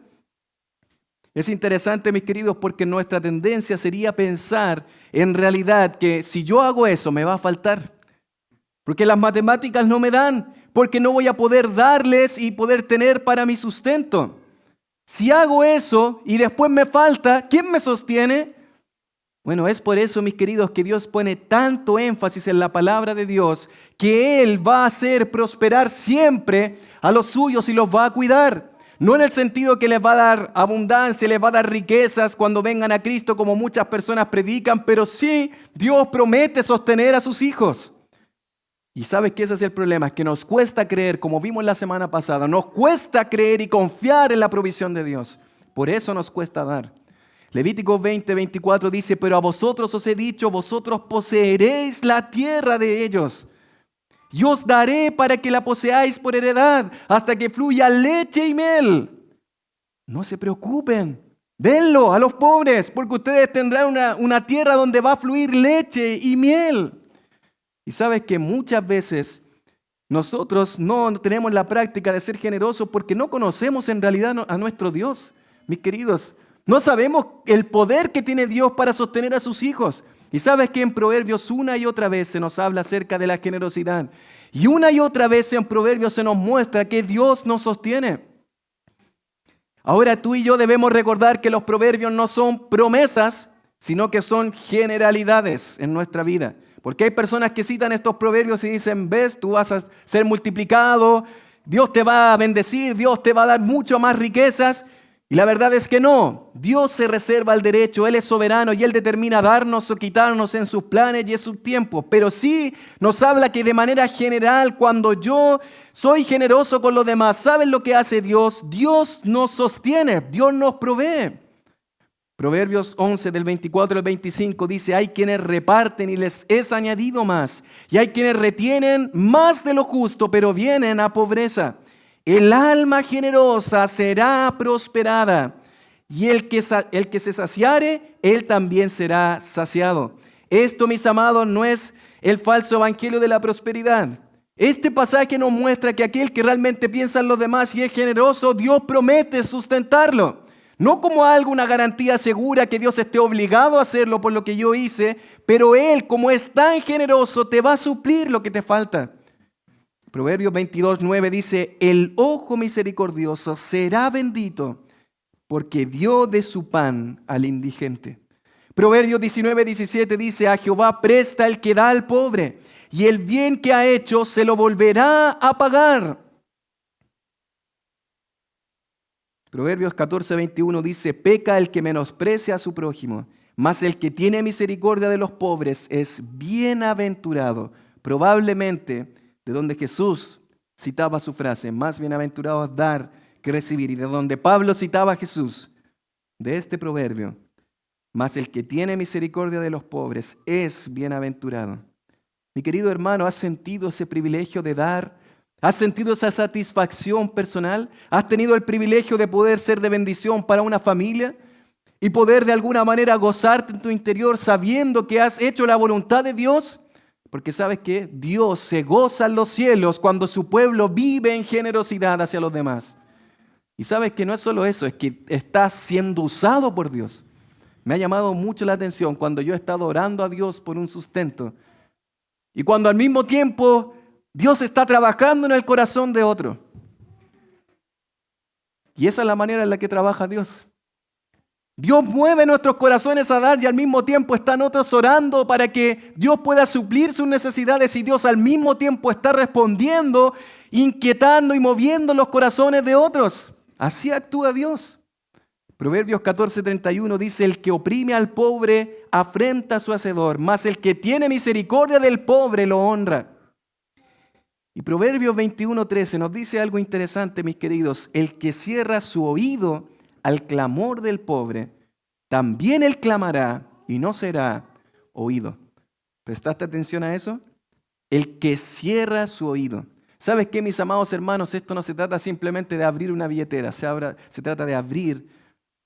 Es interesante, mis queridos, porque nuestra tendencia sería pensar en realidad que si yo hago eso me va a faltar. Porque las matemáticas no me dan, porque no voy a poder darles y poder tener para mi sustento. Si hago eso y después me falta, ¿quién me sostiene? Bueno, es por eso, mis queridos, que Dios pone tanto énfasis en la palabra de Dios, que Él va a hacer prosperar siempre a los suyos y los va a cuidar. No en el sentido que les va a dar abundancia, les va a dar riquezas cuando vengan a Cristo, como muchas personas predican, pero sí, Dios promete sostener a sus hijos. Y sabes que ese es el problema, es que nos cuesta creer, como vimos la semana pasada, nos cuesta creer y confiar en la provisión de Dios. Por eso nos cuesta dar. Levítico 20:24 dice, pero a vosotros os he dicho, vosotros poseeréis la tierra de ellos. Y os daré para que la poseáis por heredad, hasta que fluya leche y miel. No se preocupen, denlo a los pobres, porque ustedes tendrán una tierra donde va a fluir leche y miel. Y sabes que muchas veces nosotros no tenemos la práctica de ser generosos porque no conocemos en realidad a nuestro Dios. Mis queridos, No sabemos el poder que tiene Dios para sostener a sus hijos. Y sabes que en Proverbios una y otra vez se nos habla acerca de la generosidad. Y una y otra vez en Proverbios se nos muestra que Dios nos sostiene. Ahora tú y yo debemos recordar que los proverbios no son promesas, sino que son generalidades en nuestra vida. Porque hay personas que citan estos proverbios y dicen, ves, tú vas a ser multiplicado, Dios te va a bendecir, Dios te va a dar mucho más riquezas. Y la verdad es que no, Dios se reserva el derecho, Él es soberano y Él determina darnos o quitarnos en sus planes y en sus tiempos. Pero sí nos habla que de manera general, cuando yo soy generoso con los demás, ¿saben lo que hace Dios? Dios nos sostiene, Dios nos provee. Proverbios 11 del 24 al 25 dice, hay quienes reparten y les es añadido más, y hay quienes retienen más de lo justo, pero vienen a pobreza. El alma generosa será prosperada, y el que se saciare, él también será saciado. Esto, mis amados, no es el falso evangelio de la prosperidad. Este pasaje nos muestra que aquel que realmente piensa en los demás y es generoso, Dios promete sustentarlo. No como algo, una garantía segura que Dios esté obligado a hacerlo por lo que yo hice, pero Él, como es tan generoso, te va a suplir lo que te falta. Proverbios 22:9 dice, el ojo misericordioso será bendito porque dio de su pan al indigente. Proverbios 19:17 dice, a Jehová presta el que da al pobre y el bien que ha hecho se lo volverá a pagar. Proverbios 14:21 dice, peca el que menosprecia a su prójimo, mas el que tiene misericordia de los pobres es bienaventurado. Probablemente de donde Jesús citaba su frase, más bienaventurado es dar que recibir, y de donde Pablo citaba a Jesús, de este proverbio, mas el que tiene misericordia de los pobres es bienaventurado. Mi querido hermano, ¿has sentido ese privilegio de dar? ¿Has sentido esa satisfacción personal? ¿Has tenido el privilegio de poder ser de bendición para una familia? Y poder de alguna manera gozarte en tu interior sabiendo que has hecho la voluntad de Dios. Porque sabes que Dios se goza en los cielos cuando su pueblo vive en generosidad hacia los demás. Y sabes que no es solo eso, es que estás siendo usado por Dios. Me ha llamado mucho la atención cuando yo he estado orando a Dios por un sustento. Y cuando al mismo tiempo Dios está trabajando en el corazón de otro. Y esa es la manera en la que trabaja Dios. Dios mueve nuestros corazones a dar y al mismo tiempo están otros orando para que Dios pueda suplir sus necesidades y Dios al mismo tiempo está respondiendo, inquietando y moviendo los corazones de otros. Así actúa Dios. Proverbios 14:31 dice, el que oprime al pobre afrenta a su hacedor, mas el que tiene misericordia del pobre lo honra. Y Proverbios 21:13 nos dice algo interesante, mis queridos. El que cierra su oído al clamor del pobre, también él clamará y no será oído. ¿Prestaste atención a eso? El que cierra su oído. ¿Sabes qué, mis amados hermanos? Esto no se trata simplemente de abrir una billetera, se trata de abrir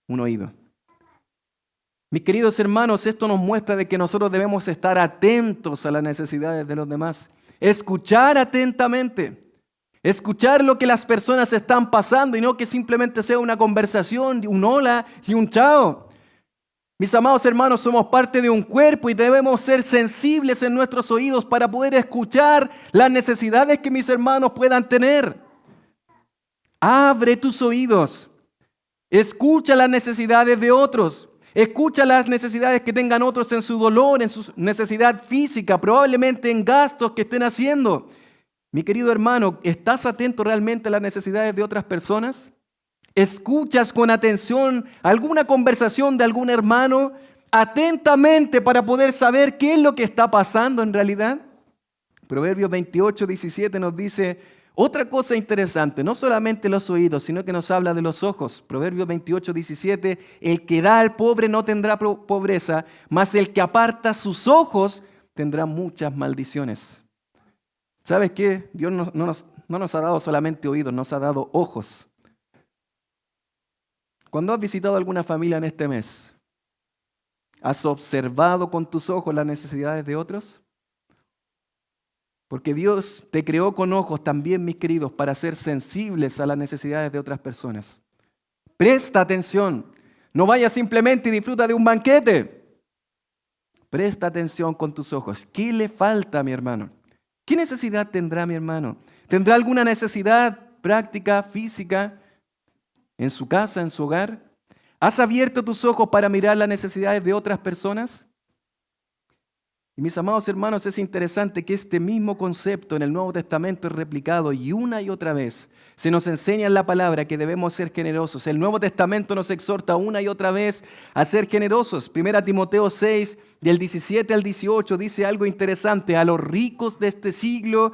un oído. Mis queridos hermanos, esto nos muestra de que nosotros debemos estar atentos a las necesidades de los demás. Escuchar atentamente. Escuchar lo que las personas están pasando y no que simplemente sea una conversación, un hola y un chao. Mis amados hermanos, somos parte de un cuerpo y debemos ser sensibles en nuestros oídos para poder escuchar las necesidades que mis hermanos puedan tener. Abre tus oídos. Escucha las necesidades de otros. Escucha las necesidades que tengan otros en su dolor, en su necesidad física, probablemente en gastos que estén haciendo. Mi querido hermano, ¿estás atento realmente a las necesidades de otras personas? ¿Escuchas con atención alguna conversación de algún hermano atentamente para poder saber qué es lo que está pasando en realidad? Proverbios 28:17 nos dice otra cosa interesante, no solamente los oídos, sino que nos habla de los ojos. Proverbios 28:17, el que da al pobre no tendrá pobreza, mas el que aparta sus ojos tendrá muchas maldiciones. ¿Sabes qué? Dios no nos ha dado solamente oídos, nos ha dado ojos. Cuando has visitado alguna familia en este mes, ¿has observado con tus ojos las necesidades de otros? Porque Dios te creó con ojos también, mis queridos, para ser sensibles a las necesidades de otras personas. Presta atención. No vayas simplemente y disfruta de un banquete. Presta atención con tus ojos. ¿Qué le falta a mi hermano? ¿Qué necesidad tendrá mi hermano? ¿Tendrá alguna necesidad práctica, física, en su casa, en su hogar? ¿Has abierto tus ojos para mirar las necesidades de otras personas? Y mis amados hermanos, es interesante que este mismo concepto en el Nuevo Testamento es replicado y una y otra vez se nos enseña en la palabra que debemos ser generosos. El Nuevo Testamento nos exhorta una y otra vez a ser generosos. 1 Timoteo 6, del 17 al 18, dice algo interesante. A los ricos de este siglo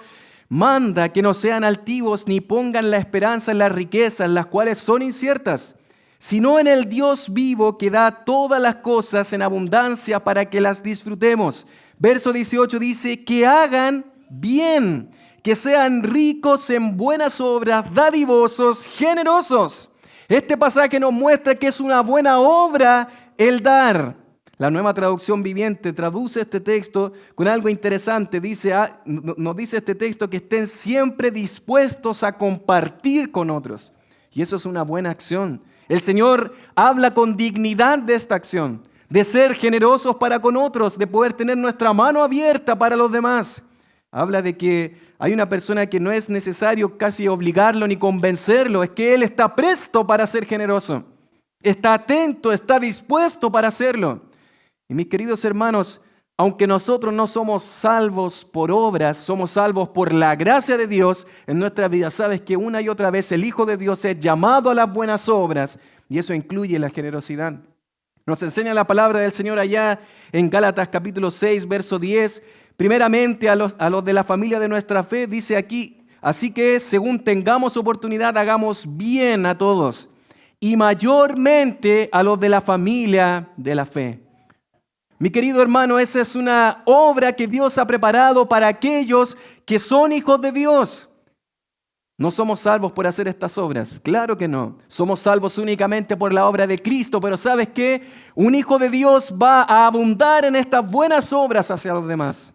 manda que no sean altivos ni pongan la esperanza en las riquezas, las cuales son inciertas, sino en el Dios vivo que da todas las cosas en abundancia para que las disfrutemos. Verso 18 dice, que hagan bien, que sean ricos en buenas obras, dadivosos, generosos. Este pasaje nos muestra que es una buena obra el dar. La Nueva Traducción Viviente traduce este texto con algo interesante. Nos dice este texto que estén siempre dispuestos a compartir con otros. Y eso es una buena acción. El Señor habla con dignidad de esta acción, de ser generosos para con otros, de poder tener nuestra mano abierta para los demás. Habla de que hay una persona que no es necesario casi obligarlo ni convencerlo, es que Él está presto para ser generoso, está atento, está dispuesto para hacerlo. Y mis queridos hermanos, aunque nosotros no somos salvos por obras, somos salvos por la gracia de Dios en nuestra vida. Sabes que una y otra vez el Hijo de Dios es llamado a las buenas obras y eso incluye la generosidad. Nos enseña la palabra del Señor allá en Gálatas capítulo 6, verso 10. Primeramente a los de la familia de nuestra fe, dice aquí, así que según tengamos oportunidad, hagamos bien a todos y mayormente a los de la familia de la fe. Mi querido hermano, esa es una obra que Dios ha preparado para aquellos que son hijos de Dios. No somos salvos por hacer estas obras, claro que no. Somos salvos únicamente por la obra de Cristo, pero ¿sabes qué? Un hijo de Dios va a abundar en estas buenas obras hacia los demás.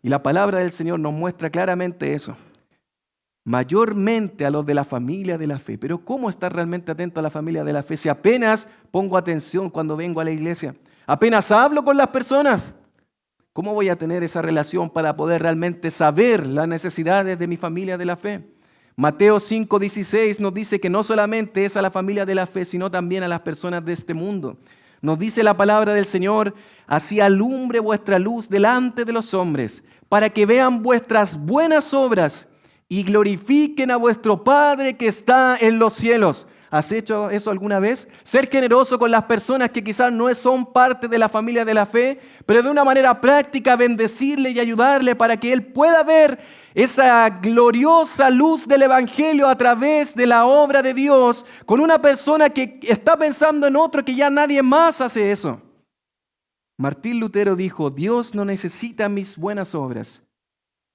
Y la palabra del Señor nos muestra claramente eso. Mayormente a los de la familia de la fe. Pero ¿cómo estar realmente atento a la familia de la fe si apenas pongo atención cuando vengo a la iglesia? Apenas hablo con las personas. ¿Cómo voy a tener esa relación para poder realmente saber las necesidades de mi familia de la fe? Mateo 5:16 nos dice que no solamente es a la familia de la fe, sino también a las personas de este mundo. Nos dice la palabra del Señor, así alumbre vuestra luz delante de los hombres, para que vean vuestras buenas obras y glorifiquen a vuestro Padre que está en los cielos. ¿Has hecho eso alguna vez? Ser generoso con las personas que quizás no son parte de la familia de la fe, pero de una manera práctica bendecirle y ayudarle para que él pueda ver esa gloriosa luz del Evangelio a través de la obra de Dios con una persona que está pensando en otro que ya nadie más hace eso. Martín Lutero dijo, Dios no necesita mis buenas obras,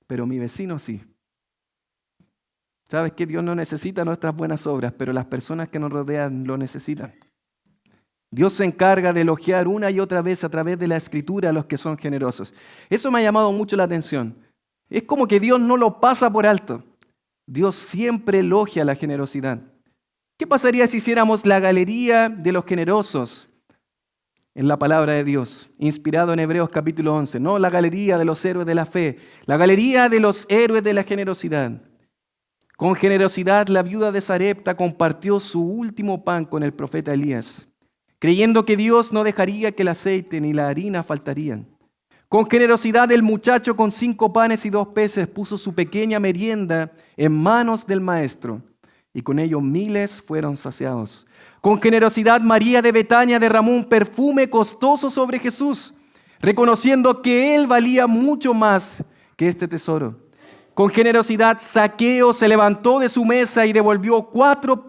pero mi vecino sí. ¿Sabes que Dios no necesita nuestras buenas obras, pero las personas que nos rodean lo necesitan? Dios se encarga de elogiar una y otra vez a través de la Escritura a los que son generosos. Eso me ha llamado mucho la atención. Es como que Dios no lo pasa por alto. Dios siempre elogia la generosidad. ¿Qué pasaría si hiciéramos la galería de los generosos en la palabra de Dios, inspirado en Hebreos capítulo 11? No la galería de los héroes de la fe, la galería de los héroes de la generosidad. Con generosidad la viuda de Sarepta compartió su último pan con el profeta Elías, creyendo que Dios no dejaría que el aceite ni la harina faltarían. Con generosidad el muchacho con 5 panes y 2 peces puso su pequeña merienda en manos del maestro, y con ello miles fueron saciados. Con generosidad María de Betania derramó un perfume costoso sobre Jesús, reconociendo que él valía mucho más que este tesoro. Con generosidad, Zaqueo se levantó de su mesa y devolvió 4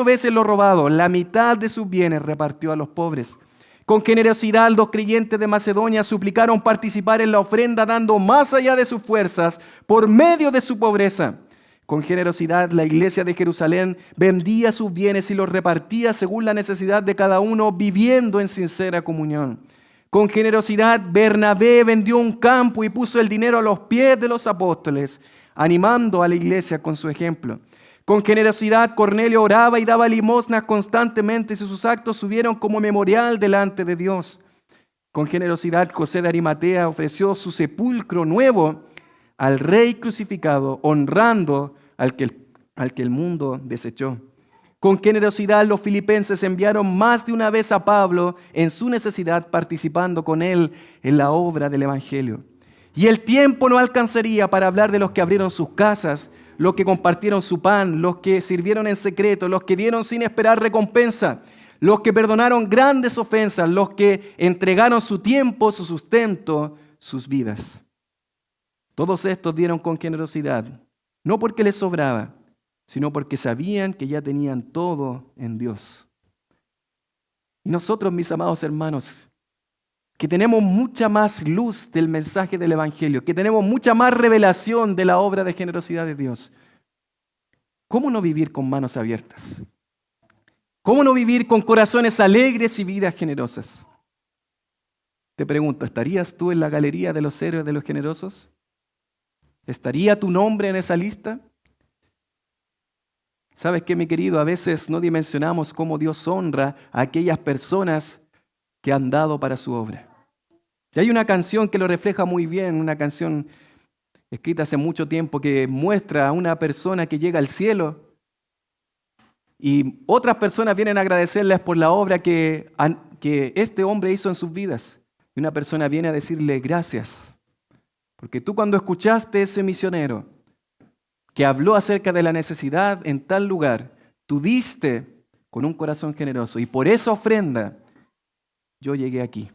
veces lo robado. La mitad de sus bienes repartió a los pobres. Con generosidad, los creyentes de Macedonia suplicaron participar en la ofrenda, dando más allá de sus fuerzas por medio de su pobreza. Con generosidad, la iglesia de Jerusalén vendía sus bienes y los repartía según la necesidad de cada uno, viviendo en sincera comunión. Con generosidad, Bernabé vendió un campo y puso el dinero a los pies de los apóstoles, animando a la iglesia con su ejemplo. Con generosidad Cornelio oraba y daba limosnas constantemente y sus actos subieron como memorial delante de Dios. Con generosidad José de Arimatea ofreció su sepulcro nuevo al rey crucificado, honrando al que el mundo desechó. Con generosidad los filipenses enviaron más de una vez a Pablo en su necesidad, participando con él en la obra del Evangelio. Y el tiempo no alcanzaría para hablar de los que abrieron sus casas, los que compartieron su pan, los que sirvieron en secreto, los que dieron sin esperar recompensa, los que perdonaron grandes ofensas, los que entregaron su tiempo, su sustento, sus vidas. Todos estos dieron con generosidad, no porque les sobraba, sino porque sabían que ya tenían todo en Dios. Y nosotros, mis amados hermanos, que tenemos mucha más luz del mensaje del Evangelio, que tenemos mucha más revelación de la obra de generosidad de Dios, ¿cómo no vivir con manos abiertas? ¿Cómo no vivir con corazones alegres y vidas generosas? Te pregunto, ¿estarías tú en la galería de los héroes de los generosos? ¿Estaría tu nombre en esa lista? ¿Sabes qué, mi querido? A veces no dimensionamos cómo Dios honra a aquellas personas que han dado para su obra. Y hay una canción que lo refleja muy bien, una canción escrita hace mucho tiempo que muestra a una persona que llega al cielo y otras personas vienen a agradecerles por la obra que este hombre hizo en sus vidas. Y una persona viene a decirle gracias, porque tú cuando escuchaste a ese misionero que habló acerca de la necesidad en tal lugar, tú diste con un corazón generoso y por esa ofrenda yo llegué aquí.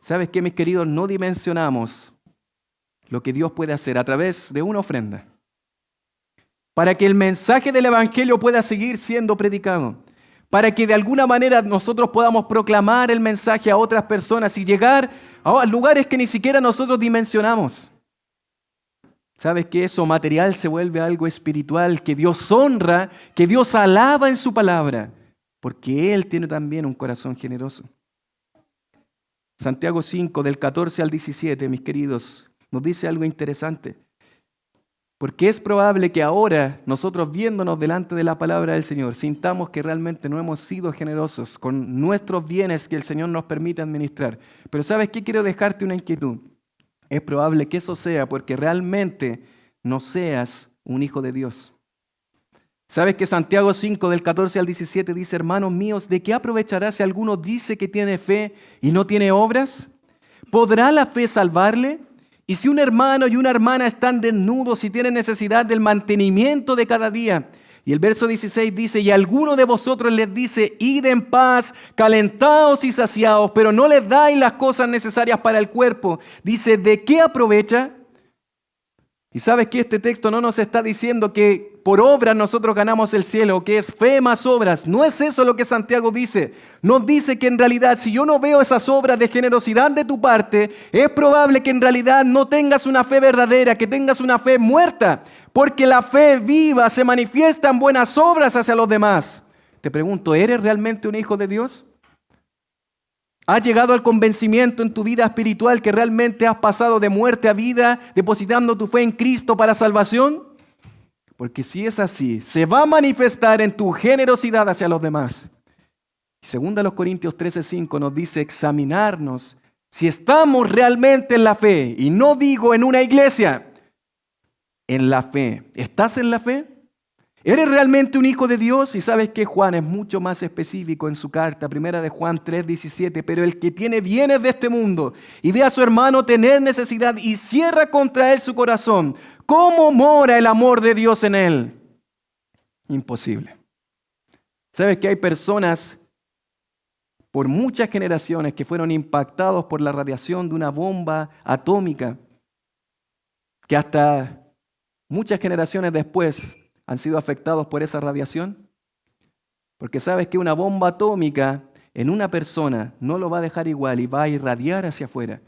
¿Sabes qué, mis queridos? No dimensionamos lo que Dios puede hacer a través de una ofrenda para que el mensaje del Evangelio pueda seguir siendo predicado, para que de alguna manera nosotros podamos proclamar el mensaje a otras personas y llegar a lugares que ni siquiera nosotros dimensionamos. ¿Sabes que eso material se vuelve algo espiritual, que Dios honra, que Dios alaba en su palabra? Porque Él tiene también un corazón generoso. Santiago 5, del 14 al 17, mis queridos, nos dice algo interesante. Porque es probable que ahora, nosotros viéndonos delante de la palabra del Señor, sintamos que realmente no hemos sido generosos con nuestros bienes que el Señor nos permite administrar. Pero ¿sabes qué? Quiero dejarte una inquietud. Es probable que eso sea porque realmente no seas un hijo de Dios. ¿Sabes que Santiago 5, del 14 al 17 dice, hermanos míos, ¿de qué aprovechará si alguno dice que tiene fe y no tiene obras? ¿Podrá la fe salvarle? Y si un hermano y una hermana están desnudos y tienen necesidad del mantenimiento de cada día. Y el verso 16 dice, y alguno de vosotros les dice, id en paz, calentaos y saciaos, pero no les dais las cosas necesarias para el cuerpo. Dice, ¿de qué aprovecha? Y sabes que este texto no nos está diciendo que por obras nosotros ganamos el cielo, que es fe más obras. No es eso lo que Santiago dice. Nos dice que en realidad si yo no veo esas obras de generosidad de tu parte, es probable que en realidad no tengas una fe verdadera, que tengas una fe muerta, porque la fe viva se manifiesta en buenas obras hacia los demás. Te pregunto, ¿eres realmente un hijo de Dios? ¿Has llegado al convencimiento en tu vida espiritual que realmente has pasado de muerte a vida, depositando tu fe en Cristo para salvación? Porque si es así, se va a manifestar en tu generosidad hacia los demás. Segunda los Corintios 13:5 nos dice examinarnos si estamos realmente en la fe. Y no digo en una iglesia, en la fe. ¿Estás en la fe? ¿Eres realmente un hijo de Dios? Y sabes que Juan es mucho más específico en su carta, primera de Juan 3:17, pero el que tiene bienes de este mundo y ve a su hermano tener necesidad y cierra contra él su corazón, ¿cómo mora el amor de Dios en él? Imposible. ¿Sabes que hay personas por muchas generaciones que fueron impactados por la radiación de una bomba atómica, que hasta muchas generaciones después han sido afectados por esa radiación? Porque sabes que una bomba atómica en una persona no lo va a dejar igual y va a irradiar hacia afuera.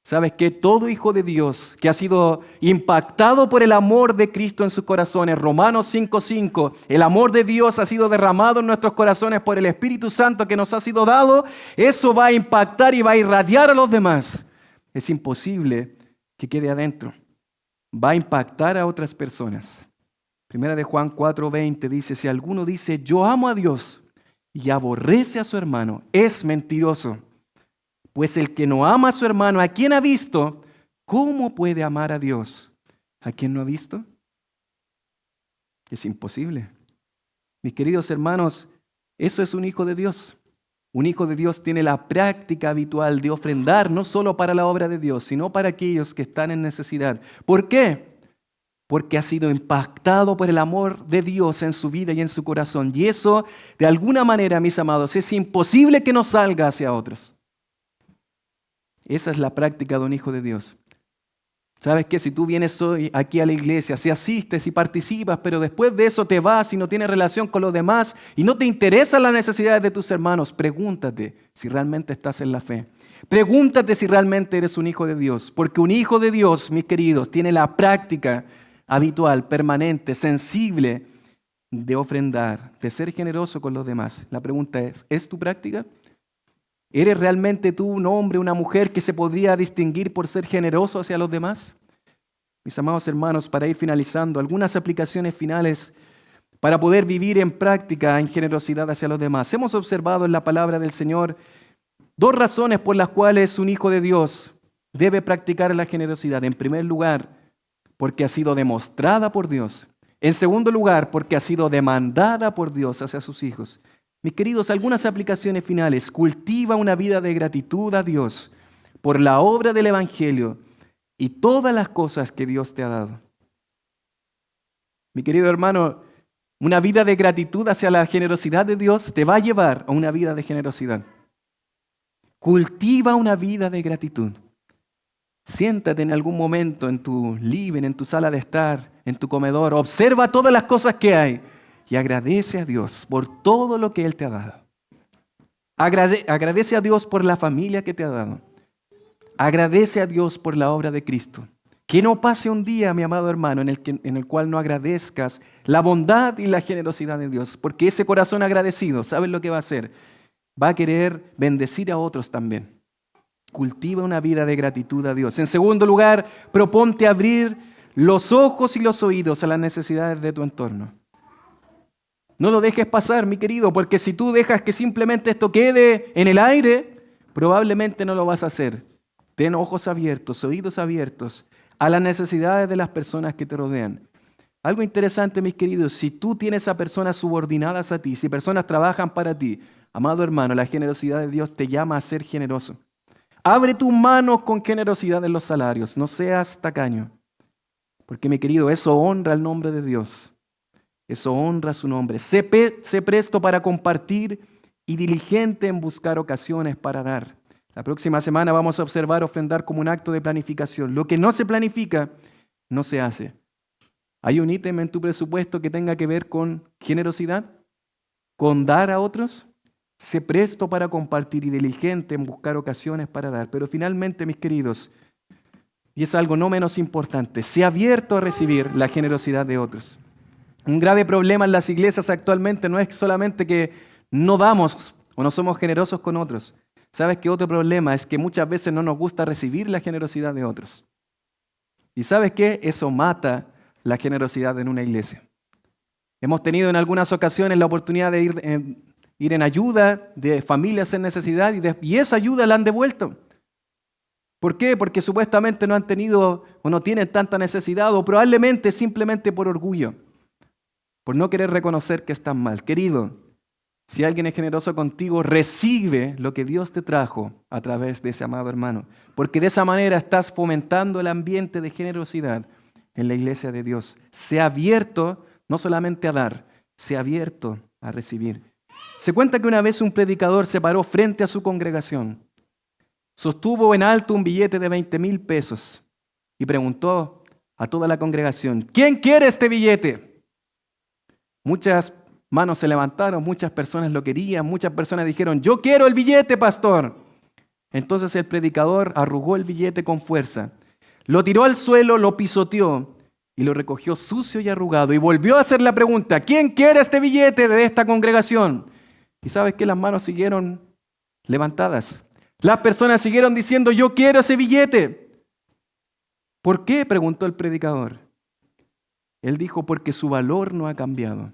Sabes que todo hijo de Dios que ha sido impactado por el amor de Cristo en sus corazones, Romanos 5:5, el amor de Dios ha sido derramado en nuestros corazones por el Espíritu Santo que nos ha sido dado, eso va a impactar y va a irradiar a los demás. Es imposible que quede adentro. Va a impactar a otras personas. Primera de Juan 4:20 dice, si alguno dice, yo amo a Dios y aborrece a su hermano, es mentiroso. Pues el que no ama a su hermano, a quien ha visto, ¿cómo puede amar a Dios? ¿A quien no ha visto? Es imposible. Mis queridos hermanos, eso es un hijo de Dios. Un hijo de Dios tiene la práctica habitual de ofrendar no solo para la obra de Dios, sino para aquellos que están en necesidad. ¿Por qué? Porque ha sido impactado por el amor de Dios en su vida y en su corazón. Y eso, de alguna manera, mis amados, es imposible que no salga hacia otros. Esa es la práctica de un hijo de Dios. ¿Sabes qué? Si tú vienes hoy aquí a la iglesia, si asistes y participas, pero después de eso te vas y no tienes relación con los demás y no te interesan las necesidades de tus hermanos, pregúntate si realmente estás en la fe. Pregúntate si realmente eres un hijo de Dios. Porque un hijo de Dios, mis queridos, tiene la práctica habitual, permanente, sensible de ofrendar, de ser generoso con los demás. La pregunta ¿es tu práctica? ¿Eres realmente tú un hombre, una mujer que se podría distinguir por ser generoso hacia los demás? Mis amados hermanos, para ir finalizando, algunas aplicaciones finales para poder vivir en práctica en generosidad hacia los demás. Hemos observado en la palabra del Señor 2 razones por las cuales un hijo de Dios debe practicar la generosidad. En primer lugar, porque ha sido demostrada por Dios. En segundo lugar, porque ha sido demandada por Dios hacia sus hijos. Mis queridos, algunas aplicaciones finales. Cultiva una vida de gratitud a Dios por la obra del Evangelio y todas las cosas que Dios te ha dado. Mi querido hermano, una vida de gratitud hacia la generosidad de Dios te va a llevar a una vida de generosidad. Cultiva una vida de gratitud. Siéntate en algún momento en tu living, en tu sala de estar, en tu comedor. Observa todas las cosas que hay. Y agradece a Dios por todo lo que Él te ha dado. Agradece a Dios por la familia que te ha dado. Agradece a Dios por la obra de Cristo. Que no pase un día, mi amado hermano, en el cual no agradezcas la bondad y la generosidad de Dios. Porque ese corazón agradecido, ¿sabes lo que va a hacer? Va a querer bendecir a otros también. Cultiva una vida de gratitud a Dios. En segundo lugar, proponte abrir los ojos y los oídos a las necesidades de tu entorno. No lo dejes pasar, mi querido, porque si tú dejas que simplemente esto quede en el aire, probablemente no lo vas a hacer. Ten ojos abiertos, oídos abiertos a las necesidades de las personas que te rodean. Algo interesante, mis queridos, si tú tienes a personas subordinadas a ti, si personas trabajan para ti, amado hermano, la generosidad de Dios te llama a ser generoso. Abre tus manos con generosidad en los salarios, no seas tacaño. Porque, mi querido, eso honra el nombre de Dios. Eso honra su nombre. Sé presto para compartir y diligente en buscar ocasiones para dar. La próxima semana vamos a observar ofrendar como un acto de planificación. Lo que no se planifica, no se hace. ¿Hay un ítem en tu presupuesto que tenga que ver con generosidad? ¿Con dar a otros? Sé presto para compartir y diligente en buscar ocasiones para dar. Pero finalmente, mis queridos, y es algo no menos importante, sé abierto a recibir la generosidad de otros. Un grave problema en las iglesias actualmente no es solamente que no damos o no somos generosos con otros. ¿Sabes qué otro problema? Es que muchas veces no nos gusta recibir la generosidad de otros. ¿Y sabes qué? Eso mata la generosidad en una iglesia. Hemos tenido en algunas ocasiones la oportunidad de ir en ayuda de familias en necesidad y esa ayuda la han devuelto. ¿Por qué? Porque supuestamente no han tenido o no tienen tanta necesidad o probablemente simplemente por orgullo. Por no querer reconocer que están mal. Querido, si alguien es generoso contigo, recibe lo que Dios te trajo a través de ese amado hermano. Porque de esa manera estás fomentando el ambiente de generosidad en la iglesia de Dios. Sea abierto no solamente a dar, sea abierto a recibir. Se cuenta que una vez un predicador se paró frente a su congregación, sostuvo en alto un billete de 20,000 pesos y preguntó a toda la congregación, ¿quién quiere este billete? Muchas manos se levantaron, muchas personas lo querían, muchas personas dijeron, yo quiero el billete, pastor. Entonces el predicador arrugó el billete con fuerza, lo tiró al suelo, lo pisoteó y lo recogió sucio y arrugado y volvió a hacer la pregunta, ¿quién quiere este billete de esta congregación? Y sabes que las manos siguieron levantadas. Las personas siguieron diciendo, yo quiero ese billete. ¿Por qué? Preguntó el predicador. Él dijo, porque su valor no ha cambiado.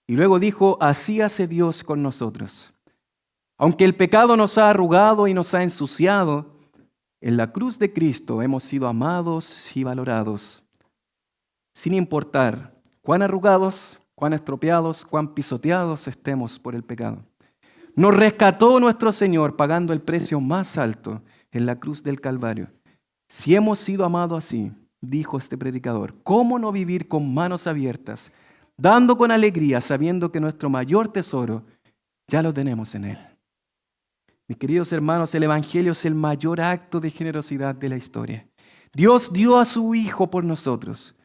Y luego dijo, así hace Dios con nosotros. Aunque el pecado nos ha arrugado y nos ha ensuciado, en la cruz de Cristo hemos sido amados y valorados, sin importar cuán arrugados, cuán estropeados, cuán pisoteados estemos por el pecado. Nos rescató nuestro Señor pagando el precio más alto en la cruz del Calvario. Si hemos sido amados así, dijo este predicador, ¿cómo no vivir con manos abiertas, dando con alegría, sabiendo que nuestro mayor tesoro ya lo tenemos en Él? Mis queridos hermanos, el Evangelio es el mayor acto de generosidad de la historia. Dios dio a su Hijo por nosotros.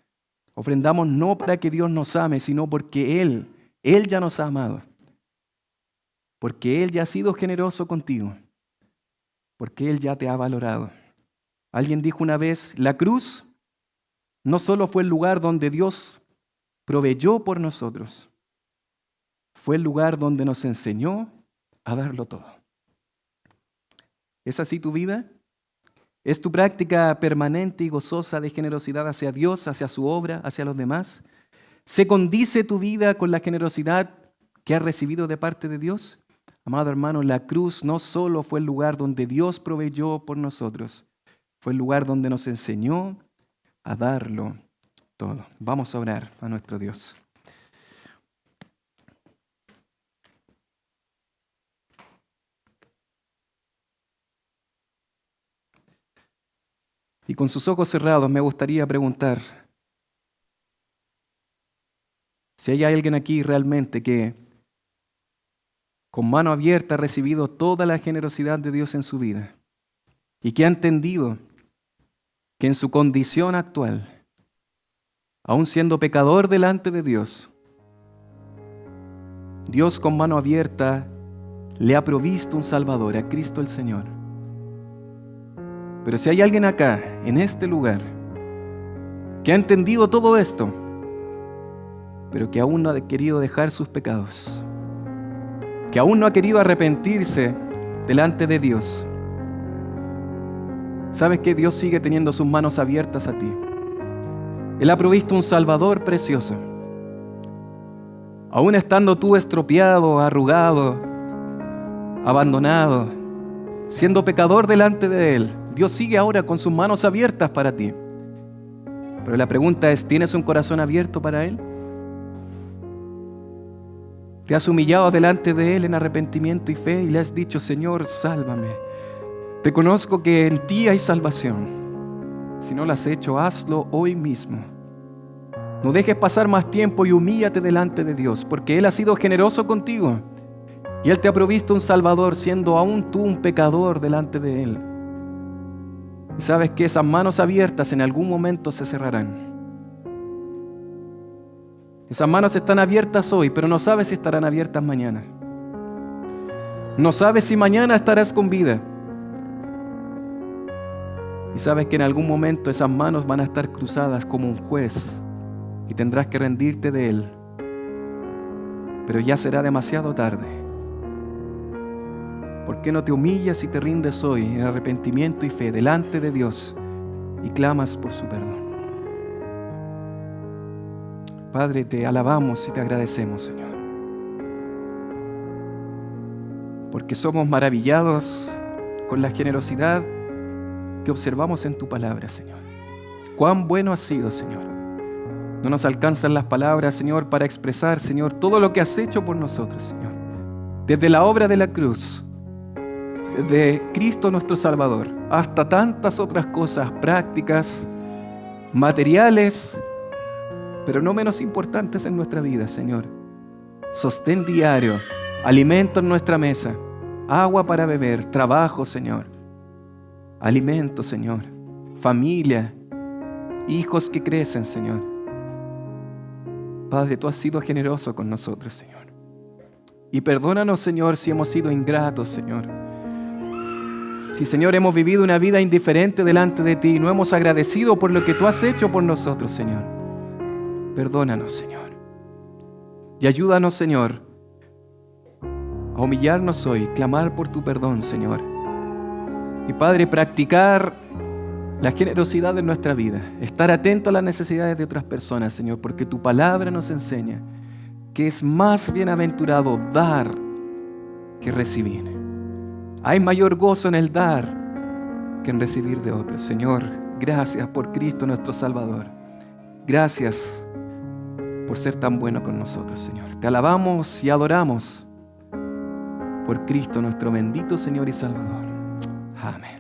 Ofrendamos no para que Dios nos ame, sino porque Él ya nos ha amado. Porque Él ya ha sido generoso contigo. Porque Él ya te ha valorado. Alguien dijo una vez, la cruz no solo fue el lugar donde Dios proveyó por nosotros, fue el lugar donde nos enseñó a darlo todo. ¿Es así tu vida? ¿Es tu práctica permanente y gozosa de generosidad hacia Dios, hacia su obra, hacia los demás? ¿Se condice tu vida con la generosidad que has recibido de parte de Dios? Amado hermano, la cruz no solo fue el lugar donde Dios proveyó por nosotros, fue el lugar donde nos enseñó a darlo todo. Vamos a orar a nuestro Dios. Y con sus ojos cerrados me gustaría preguntar si hay alguien aquí realmente que con mano abierta ha recibido toda la generosidad de Dios en su vida y que ha entendido que en su condición actual, aun siendo pecador delante de Dios, Dios con mano abierta le ha provisto un Salvador, a Cristo el Señor. Pero si hay alguien acá, en este lugar, que ha entendido todo esto, pero que aún no ha querido dejar sus pecados, que aún no ha querido arrepentirse delante de Dios, sabes que Dios sigue teniendo sus manos abiertas a ti. Él ha provisto un Salvador precioso. Aún estando tú estropeado, arrugado, abandonado, siendo pecador delante de Él, Dios sigue ahora con sus manos abiertas para ti. Pero la pregunta es, ¿tienes un corazón abierto para Él? ¿Te has humillado delante de Él en arrepentimiento y fe y le has dicho, Señor, sálvame? Reconozco que en ti hay salvación. Si no lo has hecho, hazlo hoy mismo. No dejes pasar más tiempo y humíllate delante de Dios, porque Él ha sido generoso contigo. Y Él te ha provisto un Salvador, siendo aún tú un pecador delante de Él. Y sabes que esas manos abiertas en algún momento se cerrarán. Esas manos están abiertas hoy, pero no sabes si estarán abiertas mañana. No sabes si mañana estarás con vida. Y sabes que en algún momento esas manos van a estar cruzadas como un juez y tendrás que rendirte de Él. Pero ya será demasiado tarde. ¿Por qué no te humillas y te rindes hoy en arrepentimiento y fe delante de Dios y clamas por su perdón? Padre, te alabamos y te agradecemos, Señor, porque somos maravillados con la generosidad que observamos en tu palabra, Señor. Cuán bueno has sido, Señor. No nos alcanzan las palabras, Señor, para expresar, Señor, todo lo que has hecho por nosotros, Señor. Desde la obra de la cruz, desde Cristo nuestro Salvador, hasta tantas otras cosas prácticas, materiales, pero no menos importantes en nuestra vida, Señor. Sostén diario, alimento en nuestra mesa, agua para beber, trabajo, Señor. Alimento, Señor. Familia, hijos que crecen, Señor. Padre, tú has sido generoso con nosotros, Señor. Y perdónanos, Señor, si hemos sido ingratos, Señor. Si, Señor, hemos vivido una vida indiferente delante de ti y no hemos agradecido por lo que tú has hecho por nosotros, Señor. Perdónanos, Señor. Y ayúdanos, Señor, a humillarnos hoy, clamar por tu perdón, Señor. Y, Padre, practicar la generosidad de nuestra vida, estar atento a las necesidades de otras personas, Señor, porque tu palabra nos enseña que es más bienaventurado dar que recibir. Hay mayor gozo en el dar que en recibir de otros. Señor, gracias por Cristo nuestro Salvador. Gracias por ser tan bueno con nosotros, Señor. Te alabamos y adoramos por Cristo nuestro bendito Señor y Salvador. Amén.